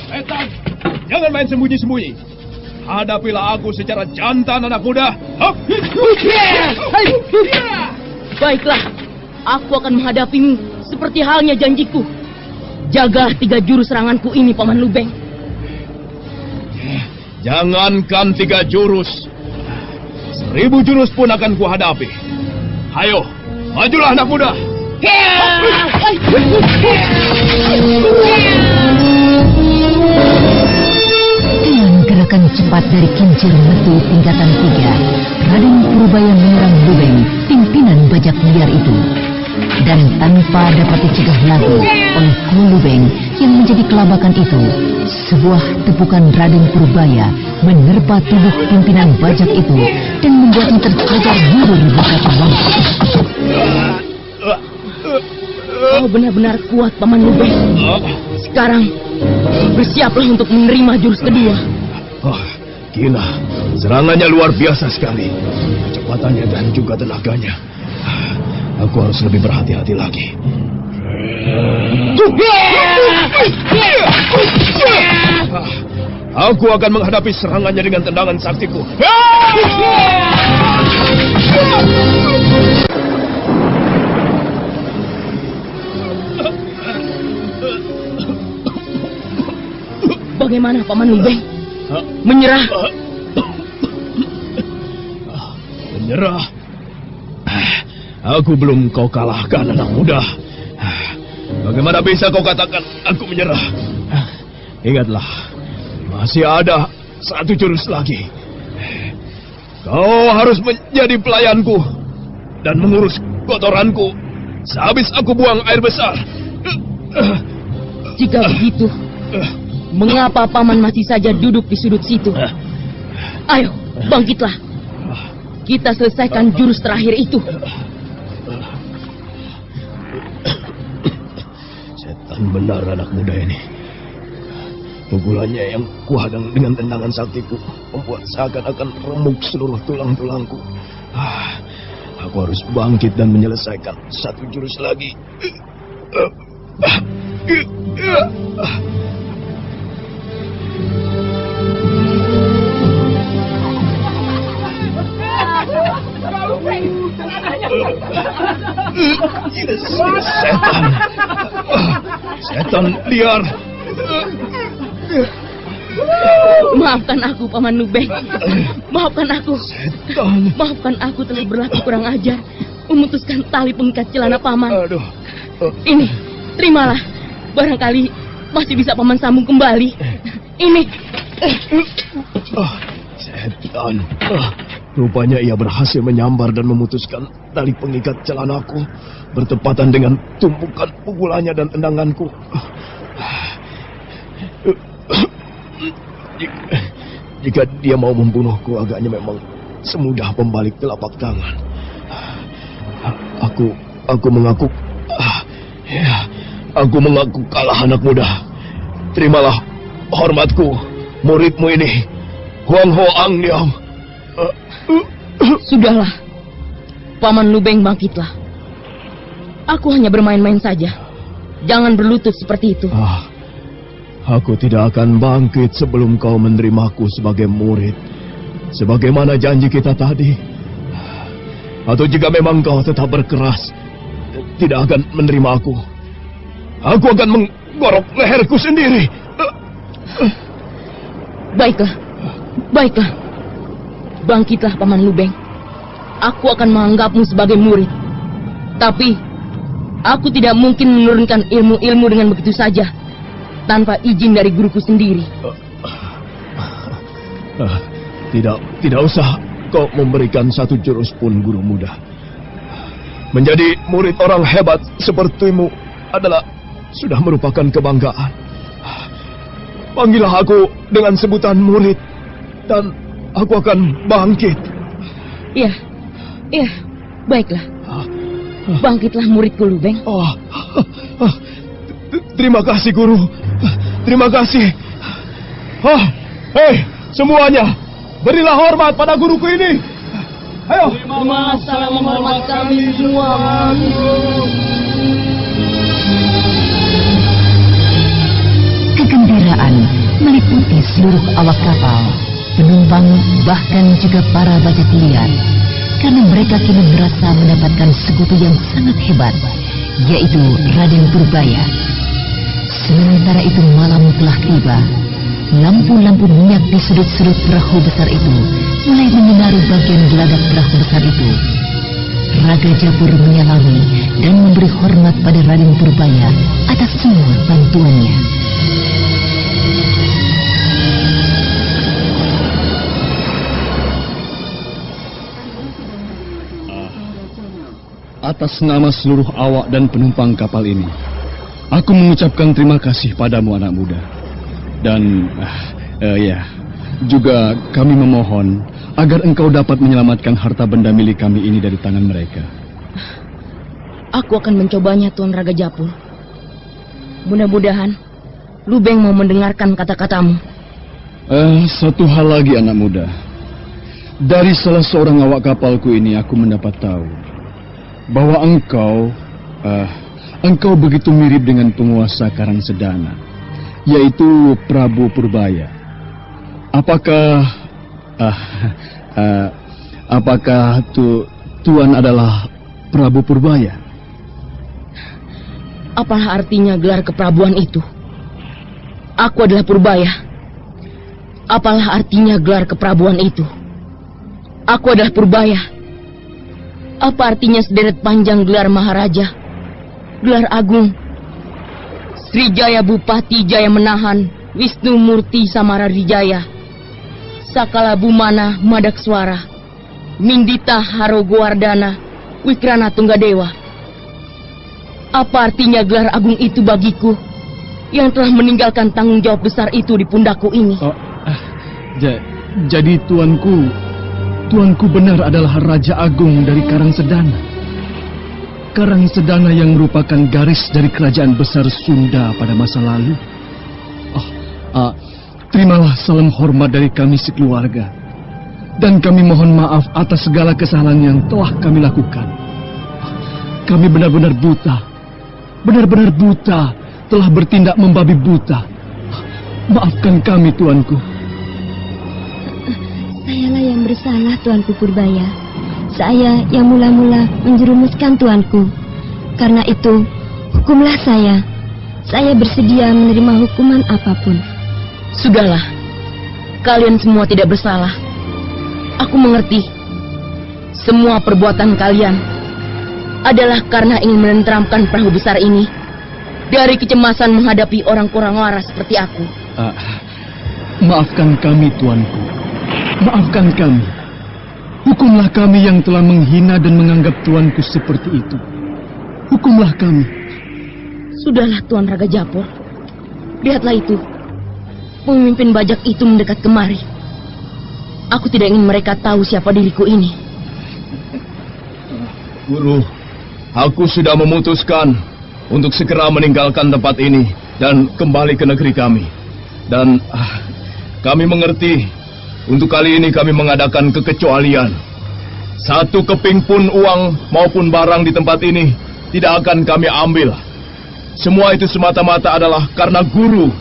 Setan, jangan main sembunyi-sembunyi. Hadapilah aku secara jantan, anak muda. Baiklah, aku akan menghadapimu seperti halnya janjiku. Jagalah 3 jurus seranganku ini, Paman Lubeng. Jangankan 3 jurus, 1000 jurus pun akan kuhadapi. Hayo, majulah anak muda. Dengan gerakan cepat dari kincir metu tingkatan 3, Raden Purbaya menyerang Lubeng, pimpinan bajak liar itu. Dan tanpa dapat dicegah lagi oleh Ku Lubeng yang menjadi kelabakan itu, sebuah tepukan Raden Purbaya menerpa tubuh pimpinan bajak itu dan membuatnya tercegar mundur beberapa langkah. Kau benar-benar kuat, Paman Lubeng. Sekarang, bersiaplah untuk menerima jurus kedua. Gila, serangannya luar biasa sekali. Kecepatannya dan juga tenaganya. Aku harus lebih berhati-hati lagi. Aku akan menghadapi serangannya dengan tendangan saktiku. Bagaimana, Paman Lubeng? Menyerah? Menyerah? Aku belum kau kalahkan, anak muda. Bagaimana bisa kau katakan aku menyerah? Ingatlah, masih ada 1 jurus lagi. Kau harus menjadi pelayanku dan mengurus kotoranku sehabis aku buang air besar. Jika begitu, mengapa Paman masih saja duduk di sudut situ? Ayo, bangkitlah. Kita selesaikan jurus terakhir itu. Setan benar anak muda ini. Pukulannya yang kuhadang dengan tendangan saktiku membuat seakan-akan remuk seluruh tulang-tulangku. Aku harus bangkit dan menyelesaikan 1 jurus lagi. Setan liar. Maafkan aku, Paman Lubeng. Maafkan aku. Setan. Maafkan aku telah berlaku kurang ajar, memutuskan tali pengikat celana Paman. Aduh. Ini, terimalah. Barangkali masih bisa Paman sambung kembali. Ini. Setan. Rupanya ia berhasil menyambar dan memutuskan tali pengikat celanaku bertepatan dengan tumpukan pukulannya dan tendanganku. Jika dia mau membunuhku, agaknya memang semudah pembalik telapak tangan. Aku mengaku, aku mengaku kalah, anak muda. Terimalah hormatku, muridmu ini, Huang Ho Ang Niao. Sudahlah. Paman Lubeng, bangkitlah. Aku hanya bermain-main saja. Jangan berlutut seperti itu. Aku tidak akan bangkit sebelum kau menerimaku sebagai murid. Sebagaimana janji kita tadi. Atau jika memang kau tetap berkeras, tidak akan menerima aku akan menggorok leherku sendiri. Baiklah. Bangkitlah, Paman Lubeng. Aku akan menganggapmu sebagai murid. Tapi aku tidak mungkin menurunkan ilmu-ilmu dengan begitu saja, tanpa izin dari guruku sendiri. Tidak usah kau memberikan satu jurus pun, guru muda. Menjadi murid orang hebat sepertimu adalah sudah merupakan kebanggaan. Panggillah aku dengan sebutan murid, dan aku akan bangkit. Iya, baiklah. Bangkitlah muridku, Lubeng. Terima kasih, guru. Terima kasih. Hei, semuanya, berilah hormat pada guruku ini. Ayo. Terima salam hormat kami semua. Kegembiraan meliputi seluruh awak kapal, penumpang, bahkan juga para bajak liar, karena mereka kini merasa mendapatkan sekutu yang sangat hebat, yaitu Raden Purbaya. Sementara itu malam telah tiba. Lampu-lampu minyak di sudut-sudut perahu besar itu mulai menyinari bagian geladak perahu besar itu. Raga Japur menyalami dan memberi hormat pada Raden Purbaya atas semua bantuannya. Atas nama seluruh awak dan penumpang kapal ini, aku mengucapkan terima kasih padamu, anak muda. Dan, juga kami memohon agar engkau dapat menyelamatkan harta benda milik kami ini dari tangan mereka. Aku akan mencobanya, Tuan Raga Japur. Mudah-mudahan Lubeng mau mendengarkan kata-katamu. Satu hal lagi, anak muda. Dari salah seorang awak kapalku ini aku mendapat tahu bahwa engkau begitu mirip dengan penguasa Karangsedana, yaitu Prabu Purbaya. Apakah Tuan adalah Prabu Purbaya? Apalah artinya gelar keprabuan itu? Aku adalah Purbaya. Apalah artinya gelar keprabuan itu? Aku adalah Purbaya. Apa artinya sederet panjang gelar Maharaja, gelar Agung, Srijaya Bupati Jaya Menahan, Wisnu Murti Samaradijaya, Sakala Bumana Madakswara, Mindita Harogowardana, Wikrana Tunggadewa. Apa artinya gelar agung itu bagiku yang telah meninggalkan tanggung jawab besar itu di pundakku ini? Jadi Tuanku benar adalah Raja Agung dari Karangsedana. Karangsedana yang merupakan garis dari kerajaan besar Sunda pada masa lalu. Terimalah salam hormat dari kami sekeluarga. Dan kami mohon maaf atas segala kesalahan yang telah kami lakukan. Kami benar-benar buta. Benar-benar buta. Telah bertindak membabi buta. Maafkan kami, Tuanku. Sayalah yang bersalah, Tuanku Purbaya. Saya yang mula-mula menjerumuskan Tuanku. Karena itu, hukumlah saya. Saya bersedia menerima hukuman apapun. Sudahlah, kalian semua tidak bersalah. Aku mengerti. Semua perbuatan kalian adalah karena ingin menenteramkan perahu besar ini dari kecemasan menghadapi orang-orang waras seperti aku. Maafkan kami, Tuanku. Maafkan kami. Hukumlah kami yang telah menghina dan menganggap Tuanku seperti itu. Hukumlah kami. Sudahlah, Tuan Raga Japur. Lihatlah itu. Pemimpin bajak itu mendekat kemari. Aku tidak ingin mereka tahu siapa diriku ini. Guru, aku sudah memutuskan untuk segera meninggalkan tempat ini dan kembali ke negeri kami. Dan kami mengerti untuk kali ini kami mengadakan kekecualian. Satu keping pun uang maupun barang di tempat ini tidak akan kami ambil. Semua itu semata-mata adalah karena guru.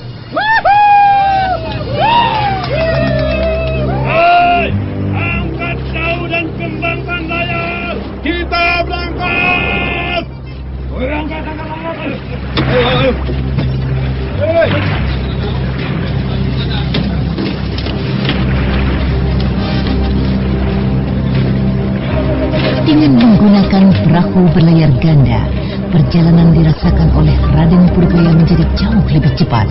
Hai, angkat daun dan kembangkan layar. Kita berangkat. Angkat. Ayo. Dengan menggunakan perahu berlayar ganda, perjalanan dirasakan oleh Raden Purbaya menjadi jauh lebih cepat.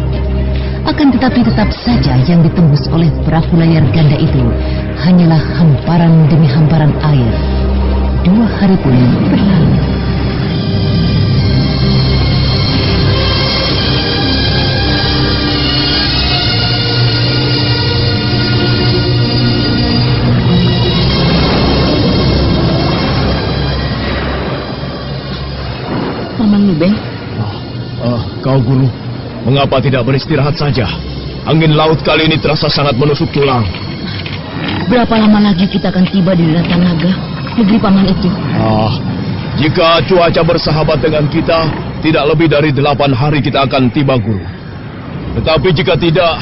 Akan tetapi tetap saja yang ditembus oleh perahu layar ganda itu hanyalah hamparan demi hamparan air. 2 hari pun berlalu. Paman Lubeng. Kau guru, mengapa tidak beristirahat saja? Angin laut kali ini terasa sangat menusuk tulang. Berapa lama lagi kita akan tiba di Daratan Naga, negeri paman itu? Jika cuaca bersahabat dengan kita, tidak lebih dari 8 hari kita akan tiba, guru. Tetapi jika tidak,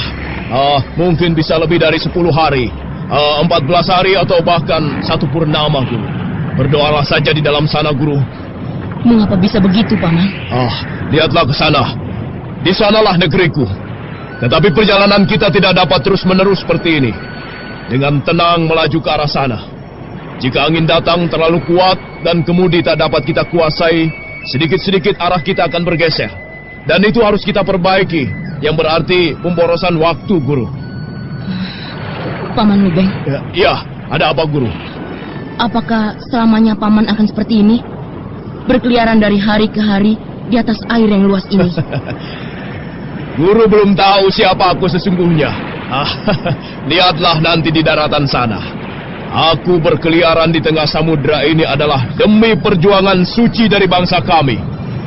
mungkin bisa lebih dari 10 hari, 14 hari atau bahkan 1 purnama, guru. Berdoalah saja di dalam sana, guru. Mengapa bisa begitu, paman? Lihatlah ke sana. Di sanalah negeriku. Tetapi perjalanan kita tidak dapat terus-menerus seperti ini. Dengan tenang melaju ke arah sana. Jika angin datang terlalu kuat dan kemudi tak dapat kita kuasai, sedikit-sedikit arah kita akan bergeser. Dan itu harus kita perbaiki, yang berarti pemborosan waktu, guru. Paman Lubeng. Ya, ada apa, guru? Apakah selamanya paman akan seperti ini? Berkeliaran dari hari ke hari di atas air yang luas ini. Guru belum tahu siapa aku sesungguhnya. Lihatlah nanti di daratan sana. Aku berkeliaran di tengah samudra ini adalah demi perjuangan suci dari bangsa kami.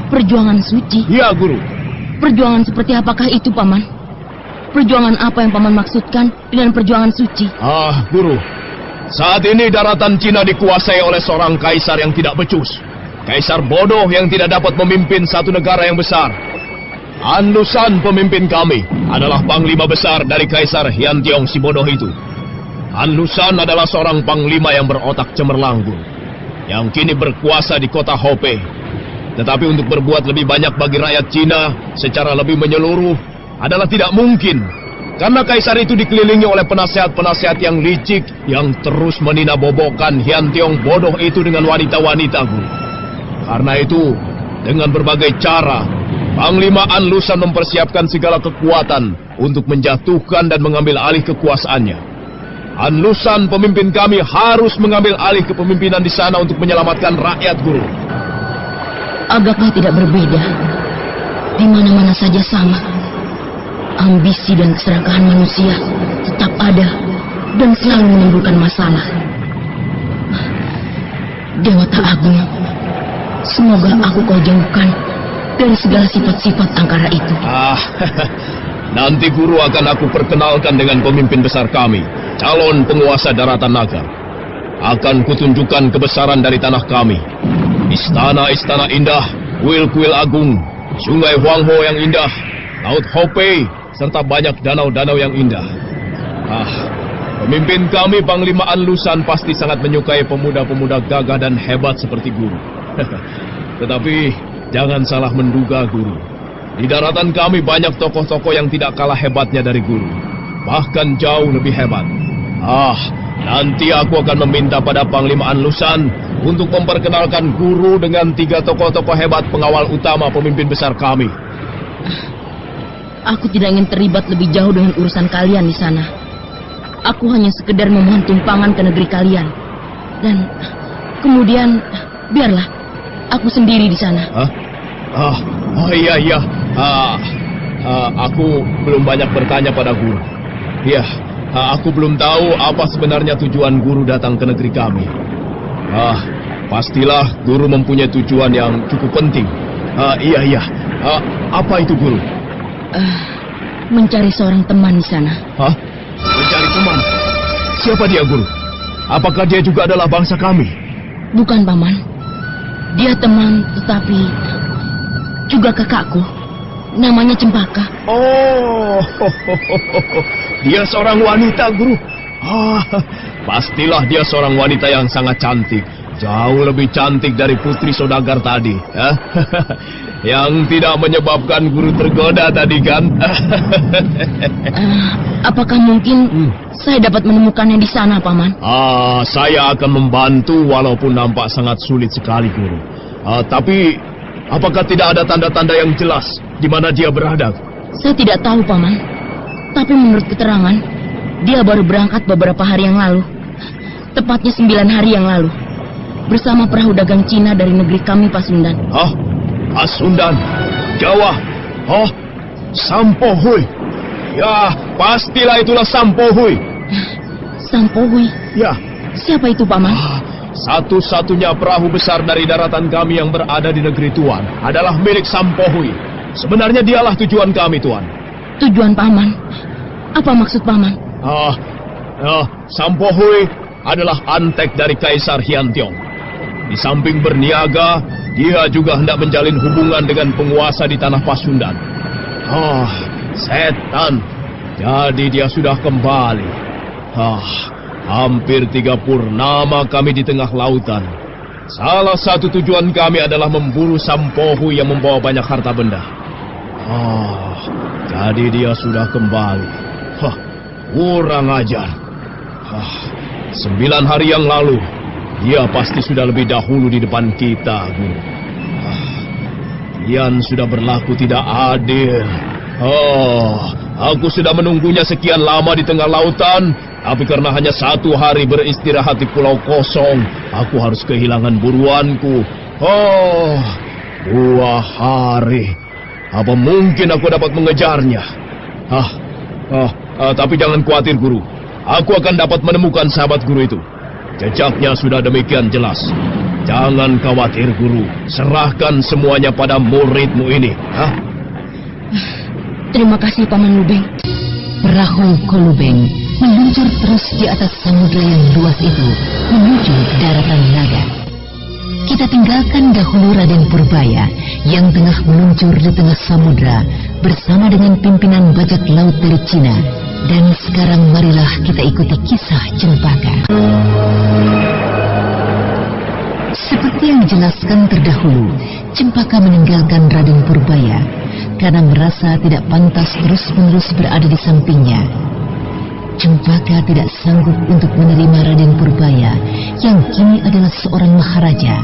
Perjuangan suci? Ya, guru. Perjuangan seperti apakah itu, paman? Perjuangan apa yang paman maksudkan dengan perjuangan suci? Guru. Saat ini daratan Cina dikuasai oleh seorang kaisar yang tidak becus. Kaisar bodoh yang tidak dapat memimpin satu negara yang besar. Anlusan pemimpin kami adalah panglima besar dari Kaisar Hiantiong si bodoh itu. Anlusan adalah seorang panglima yang berotak cemerlang, guru, yang kini berkuasa di kota Hope. Tetapi untuk berbuat lebih banyak bagi rakyat Cina secara lebih menyeluruh adalah tidak mungkin. Karena kaisar itu dikelilingi oleh penasihat-penasihat yang licik yang terus meninabobokan Hiantiong bodoh itu dengan wanita-wanita, guru. Karena itu, dengan berbagai cara, Panglima Anlusan mempersiapkan segala kekuatan untuk menjatuhkan dan mengambil alih kekuasaannya. Anlusan pemimpin kami harus mengambil alih kepemimpinan di sana untuk menyelamatkan rakyat, guru. Agaknya tidak berbeda. Di mana-mana saja sama. Ambisi dan keserakahan manusia tetap ada dan selalu menimbulkan masalah. Dewata Agung, semoga aku kau jauhkan dari segala sifat-sifat angkara itu. Nanti guru akan aku perkenalkan dengan pemimpin besar kami, calon penguasa daratan naga. Akan kutunjukkan kebesaran dari tanah kami. Istana-istana indah, kuil-kuil agung, sungai Huangho yang indah, laut Hope, serta banyak danau-danau yang indah. Pemimpin kami Panglima Anlusan pasti sangat menyukai pemuda-pemuda gagah dan hebat seperti guru. Tetapi jangan salah menduga, guru. Di daratan kami banyak tokoh-tokoh yang tidak kalah hebatnya dari guru. Bahkan jauh lebih hebat. Nanti aku akan meminta pada Panglima Anlusan untuk memperkenalkan guru dengan 3 tokoh-tokoh hebat pengawal utama pemimpin besar kami. Aku tidak ingin terlibat lebih jauh dengan urusan kalian di sana. Aku hanya sekedar memohon tumpangan ke negeri kalian. Dan kemudian biarlah aku sendiri di sana. Iya. Aku belum banyak bertanya pada guru. Iya, aku belum tahu apa sebenarnya tujuan guru datang ke negeri kami. Pastilah guru mempunyai tujuan yang cukup penting. Iya. Apa itu, guru? Mencari seorang teman di sana. Mencari teman? Siapa dia, guru? Apakah dia juga adalah bangsa kami? Bukan, Paman. Dia teman, tetapi juga kakakku. Namanya Cempaka. Oh, dia seorang wanita, Guru. Pastilah dia seorang wanita yang sangat cantik. Jauh lebih cantik dari putri saudagar tadi. Yang tidak menyebabkan Guru tergoda tadi, kan? Apakah mungkin saya dapat menemukannya di sana, Paman? Saya akan membantu walaupun nampak sangat sulit sekali, Guru. Tapi apakah tidak ada tanda-tanda yang jelas di mana dia berada? Saya tidak tahu, Paman. Tapi menurut keterangan, dia baru berangkat beberapa hari yang lalu. Tepatnya 9 hari yang lalu. Bersama perahu dagang Cina dari negeri kami, Pasundan. Pasundan? Jawa? Sampohui? Ya, pastilah itulah Sampohui. Sampohui? Ya. Siapa itu, Paman? Satu-satunya perahu besar dari daratan kami yang berada di negeri Tuan adalah milik Sampohui. Sebenarnya dialah tujuan kami, Tuan. Tujuan Paman? Apa maksud Paman? Sampohui adalah antek dari Kaisar Hyantong. Di samping berniaga, dia juga hendak menjalin hubungan dengan penguasa di tanah Pasundan. Setan. Jadi dia sudah kembali. Hampir 3 purnama kami di tengah lautan. Salah satu tujuan kami adalah memburu Sampohui yang membawa banyak harta benda. Jadi dia sudah kembali. Kurang ajar. 9 hari yang lalu, dia pasti sudah lebih dahulu di depan kita, Guru. Kian sudah berlaku tidak adil. Aku sudah menunggunya sekian lama di tengah lautan, tapi karena hanya 1 hari beristirahat di pulau kosong, aku harus kehilangan buruanku. 2 hari. Apa mungkin aku dapat mengejarnya? Tapi jangan khawatir, Guru. Aku akan dapat menemukan sahabat Guru itu. Jejaknya sudah demikian jelas. Jangan khawatir, Guru. Serahkan semuanya pada muridmu ini. Terima kasih, Paman Lubeng. Perahu Kolubeng meluncur terus di atas samudra yang luas itu menuju ke daratan naga. Kita tinggalkan dahulu Raden Purbaya yang tengah meluncur di tengah samudra bersama dengan pimpinan bajak laut dari Cina. Dan sekarang marilah kita ikuti kisah Cempaka. Seperti yang dijelaskan terdahulu, Cempaka meninggalkan Raden Purbaya karena merasa tidak pantas terus-menerus berada di sampingnya. Cempaka tidak sanggup untuk menerima Raden Purbaya yang kini adalah seorang maharaja.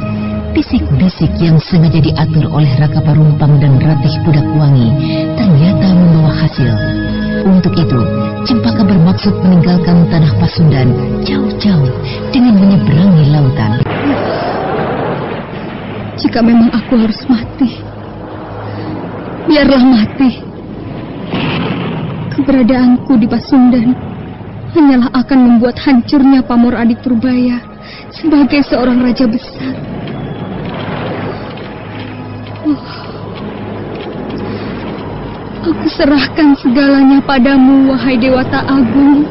Bisik-bisik yang sengaja diatur oleh Raka Parumpang dan Ratih Budakwangi ternyata membawa hasil. Untuk itu, Cempaka bermaksud meninggalkan tanah Pasundan jauh-jauh dengan menyeberangi lautan. Jika memang aku harus mati, biarlah mati. Keberadaanku di Pasundan hanyalah akan membuat hancurnya pamor adik Purbaya sebagai seorang raja besar. Aku serahkan segalanya padamu, wahai Dewata Agung.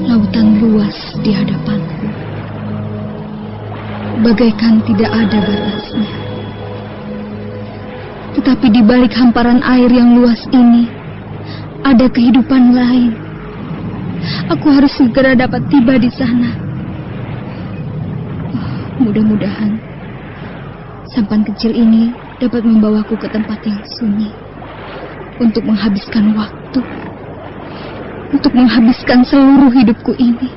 Lautan luas di hadapanku, bagaikan tidak ada batasnya. Tetapi di balik hamparan air yang luas ini, ada kehidupan lain. Aku harus segera dapat tiba di sana. Mudah-mudahan sampan kecil ini dapat membawaku ke tempat yang sunyi untuk menghabiskan waktu, untuk menghabiskan seluruh hidupku ini.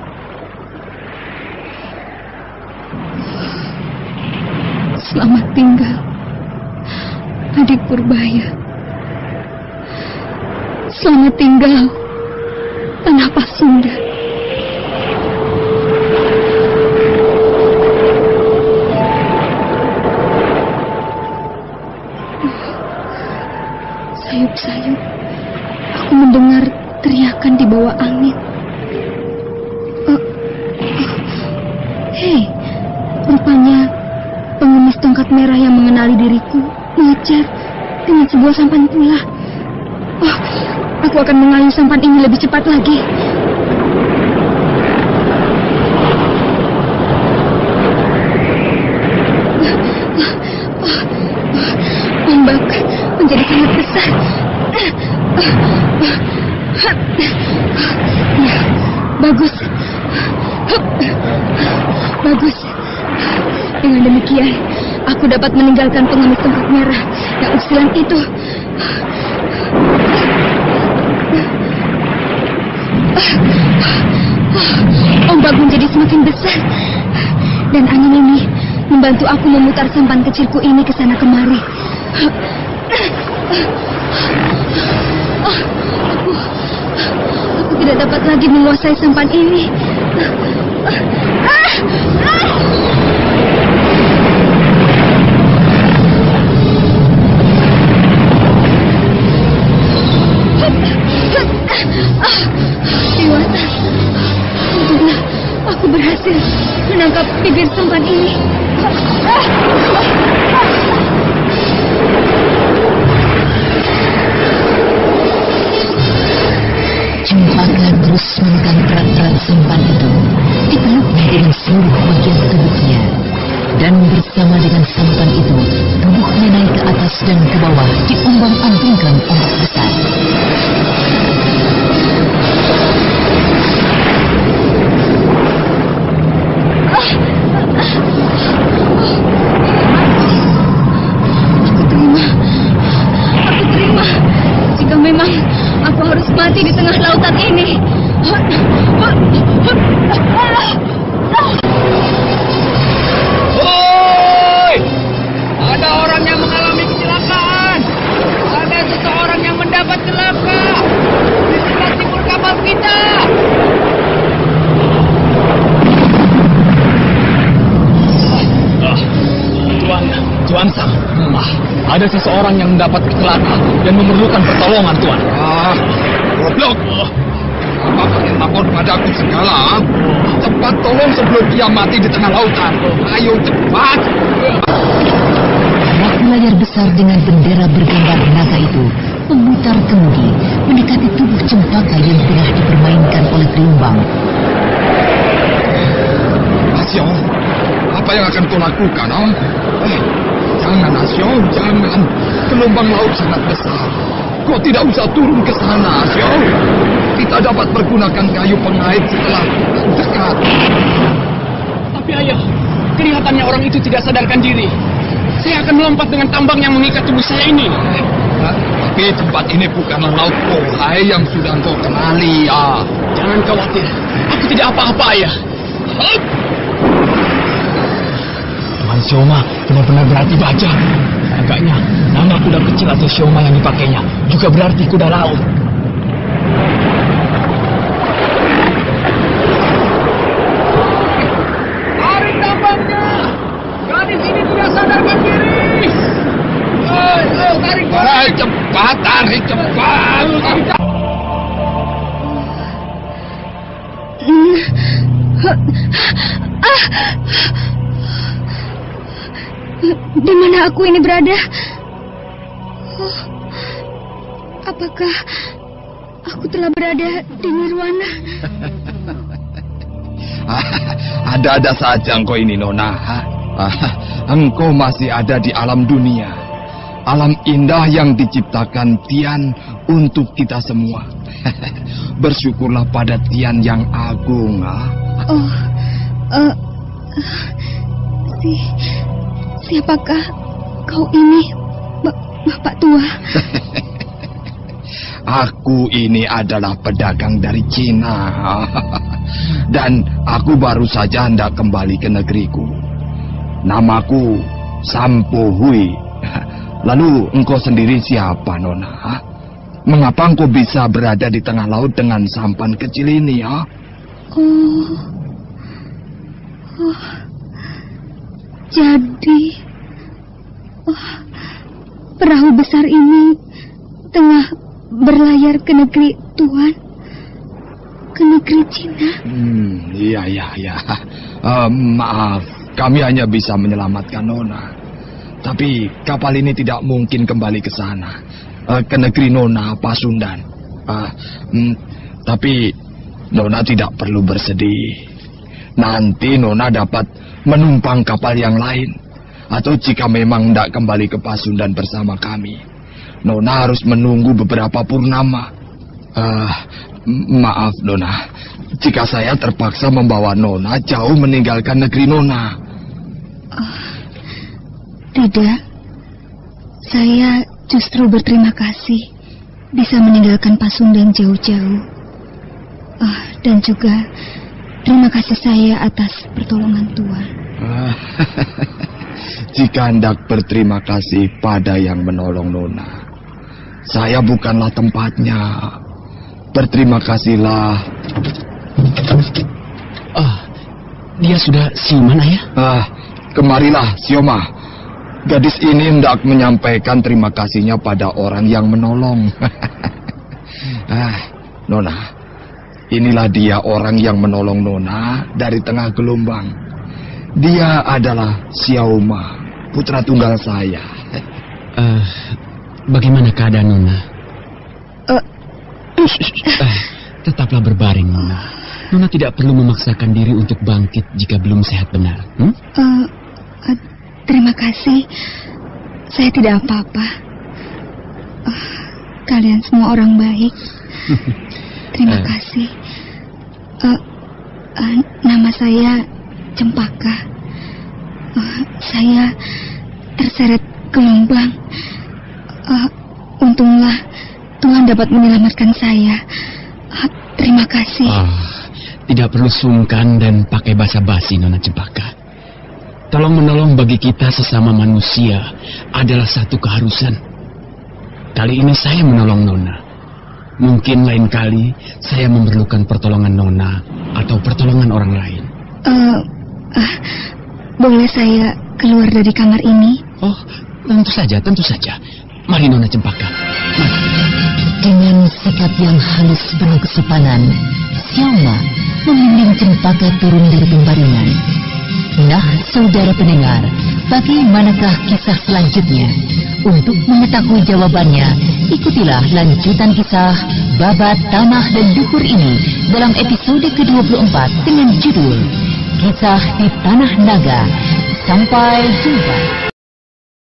Selamat tinggal, adik Purbaya. Selamat tinggal, tanah Pasundan. Sayup-sayup, aku mendengar teriakan di bawah angin. Hei, rupanya pengemis tongkat merah yang mengenali diriku mengejar dengan sebuah sampan pula. Oh, aku akan mengayuh sampan ini lebih cepat lagi. Ombak menjadi sangat besar. Ya, bagus. Bagus. Dengan demikian, aku dapat meninggalkan pengemis tongkat merah yang usilan itu. Ombak menjadi semakin besar, dan angin ini membantu aku memutar sampan kecilku ini ke sana kemari. Aku tidak dapat lagi menguasai sampan ini. Dewata, untunglah aku berhasil menangkap bibir sampan ini. Cempaka terus menekan erat-erat sampan itu, dipeluknya dengan seluruh bagian tubuhnya. Dan bersama dengan sampan itu, tubuhnya naik ke atas dan ke bawah, diombang-ambingkan ombak besar. Aku terima. Jika memang aku harus mati di tengah lautan ini. Woi! Ada orang yang mengalami kecelakaan. Ada seseorang yang mendapat celaka di sebelah timur kapal kita. Tuan Sam, ada seseorang yang mendapat kecelakaan dan memerlukan pertolongan, Tuan. Goblok! Apa pakai lapor padaku segala? Cepat tolong sebelum dia mati di tengah lautan. Ayo cepat! Perahu layar besar dengan bendera bergambar naga itu memutar kemudi mendekati tubuh Cempaka yang tengah dipermainkan oleh Priumbang. Asio, apa yang akan kau lakukan? Jangan, Asio, jangan. Gelombang laut sangat besar. Kau tidak usah turun ke sana, Asio. Kita dapat menggunakan kayu pengait setelah dekat. Tapi ayah, kelihatannya orang itu tidak sadarkan diri. Saya akan melompat dengan tambang yang mengikat tubuh saya ini. Tapi tempat ini bukanlah laut Pohai yang sudah kau kenali, ya. Jangan khawatir, aku tidak apa-apa, ayah. Tuan Sioma benar-benar berarti baja. Agaknya nama kuda kecil atau Sioma yang dipakainya juga berarti kuda laut. Tarik tambangnya. Gadis ini tidak sadarkan diri. Tarik. Cepat, tarik cepat. Di mana aku ini berada? Apakah aku telah berada di Nirwana? Ada-ada saja engkau ini, Nona. Engkau masih ada di alam dunia. Alam indah yang diciptakan Tian untuk kita semua. Bersyukurlah pada Tian yang agung. Siapakah kau ini, Bapak Tua? Aku ini adalah pedagang dari Cina. Dan aku baru saja hendak kembali ke negeriku. Namaku Sampo Hui. Lalu engkau sendiri siapa, Nona? Mengapa engkau bisa berada di tengah laut dengan sampan kecil ini, ya? Jadi perahu besar ini tengah berlayar ke negeri Tuan, ke negeri Cina. Iya. Maaf, kami hanya bisa menyelamatkan Nona. Tapi kapal ini tidak mungkin kembali ke sana, ke negeri Nona Pasundan. Tapi Nona tidak perlu bersedih. Nanti Nona dapat menumpang kapal yang lain. Atau jika memang tidak kembali ke Pasundan bersama kami, Nona harus menunggu beberapa purnama. Maaf Nona, jika saya terpaksa membawa Nona jauh meninggalkan negeri Nona. Tidak, saya justru berterima kasih bisa meninggalkan Pasundan jauh-jauh. Dan juga terima kasih saya atas pertolongan Tuan. Jika hendak berterima kasih pada yang menolong Nona, saya bukanlah tempatnya. Berterima kasihlah. Dia sudah siuman, Ayah? Kemarilah, Sioma. Gadis ini hendak menyampaikan terima kasihnya pada orang yang menolong. Nona, inilah dia orang yang menolong Nona dari tengah gelombang. Dia adalah Sioma, putra tunggal saya. Bagaimana keadaan Nona? Tetaplah berbaring, Nona. Nona tidak perlu memaksakan diri untuk bangkit jika belum sehat benar. Terima kasih. Saya tidak apa-apa. Kalian semua orang baik. Terima kasih. Nama saya Cempaka. Saya terseret gelombang. Untunglah Tuhan dapat menyelamatkan saya. Terima kasih. Tidak perlu sungkan dan pakai basa-basi, Nona Cempaka. Tolong-menolong bagi kita sesama manusia adalah satu keharusan. Kali ini saya menolong Nona. Mungkin lain kali saya memerlukan pertolongan Nona atau pertolongan orang lain. Boleh saya keluar dari kamar ini? Tentu saja. Mari Nona Cempaka. Mari. Dengan sikap yang halus penuh kesopanan, Sioma membimbing Cempaka turun dari pembaringan. Nah, saudara pendengar, bagaimanakah kisah selanjutnya? Untuk mengetahui jawabannya, ikutilah lanjutan kisah Babat Tanah dan Dukur ini dalam episode ke-24 dengan judul Kisah di Tanah Naga. Sampai jumpa.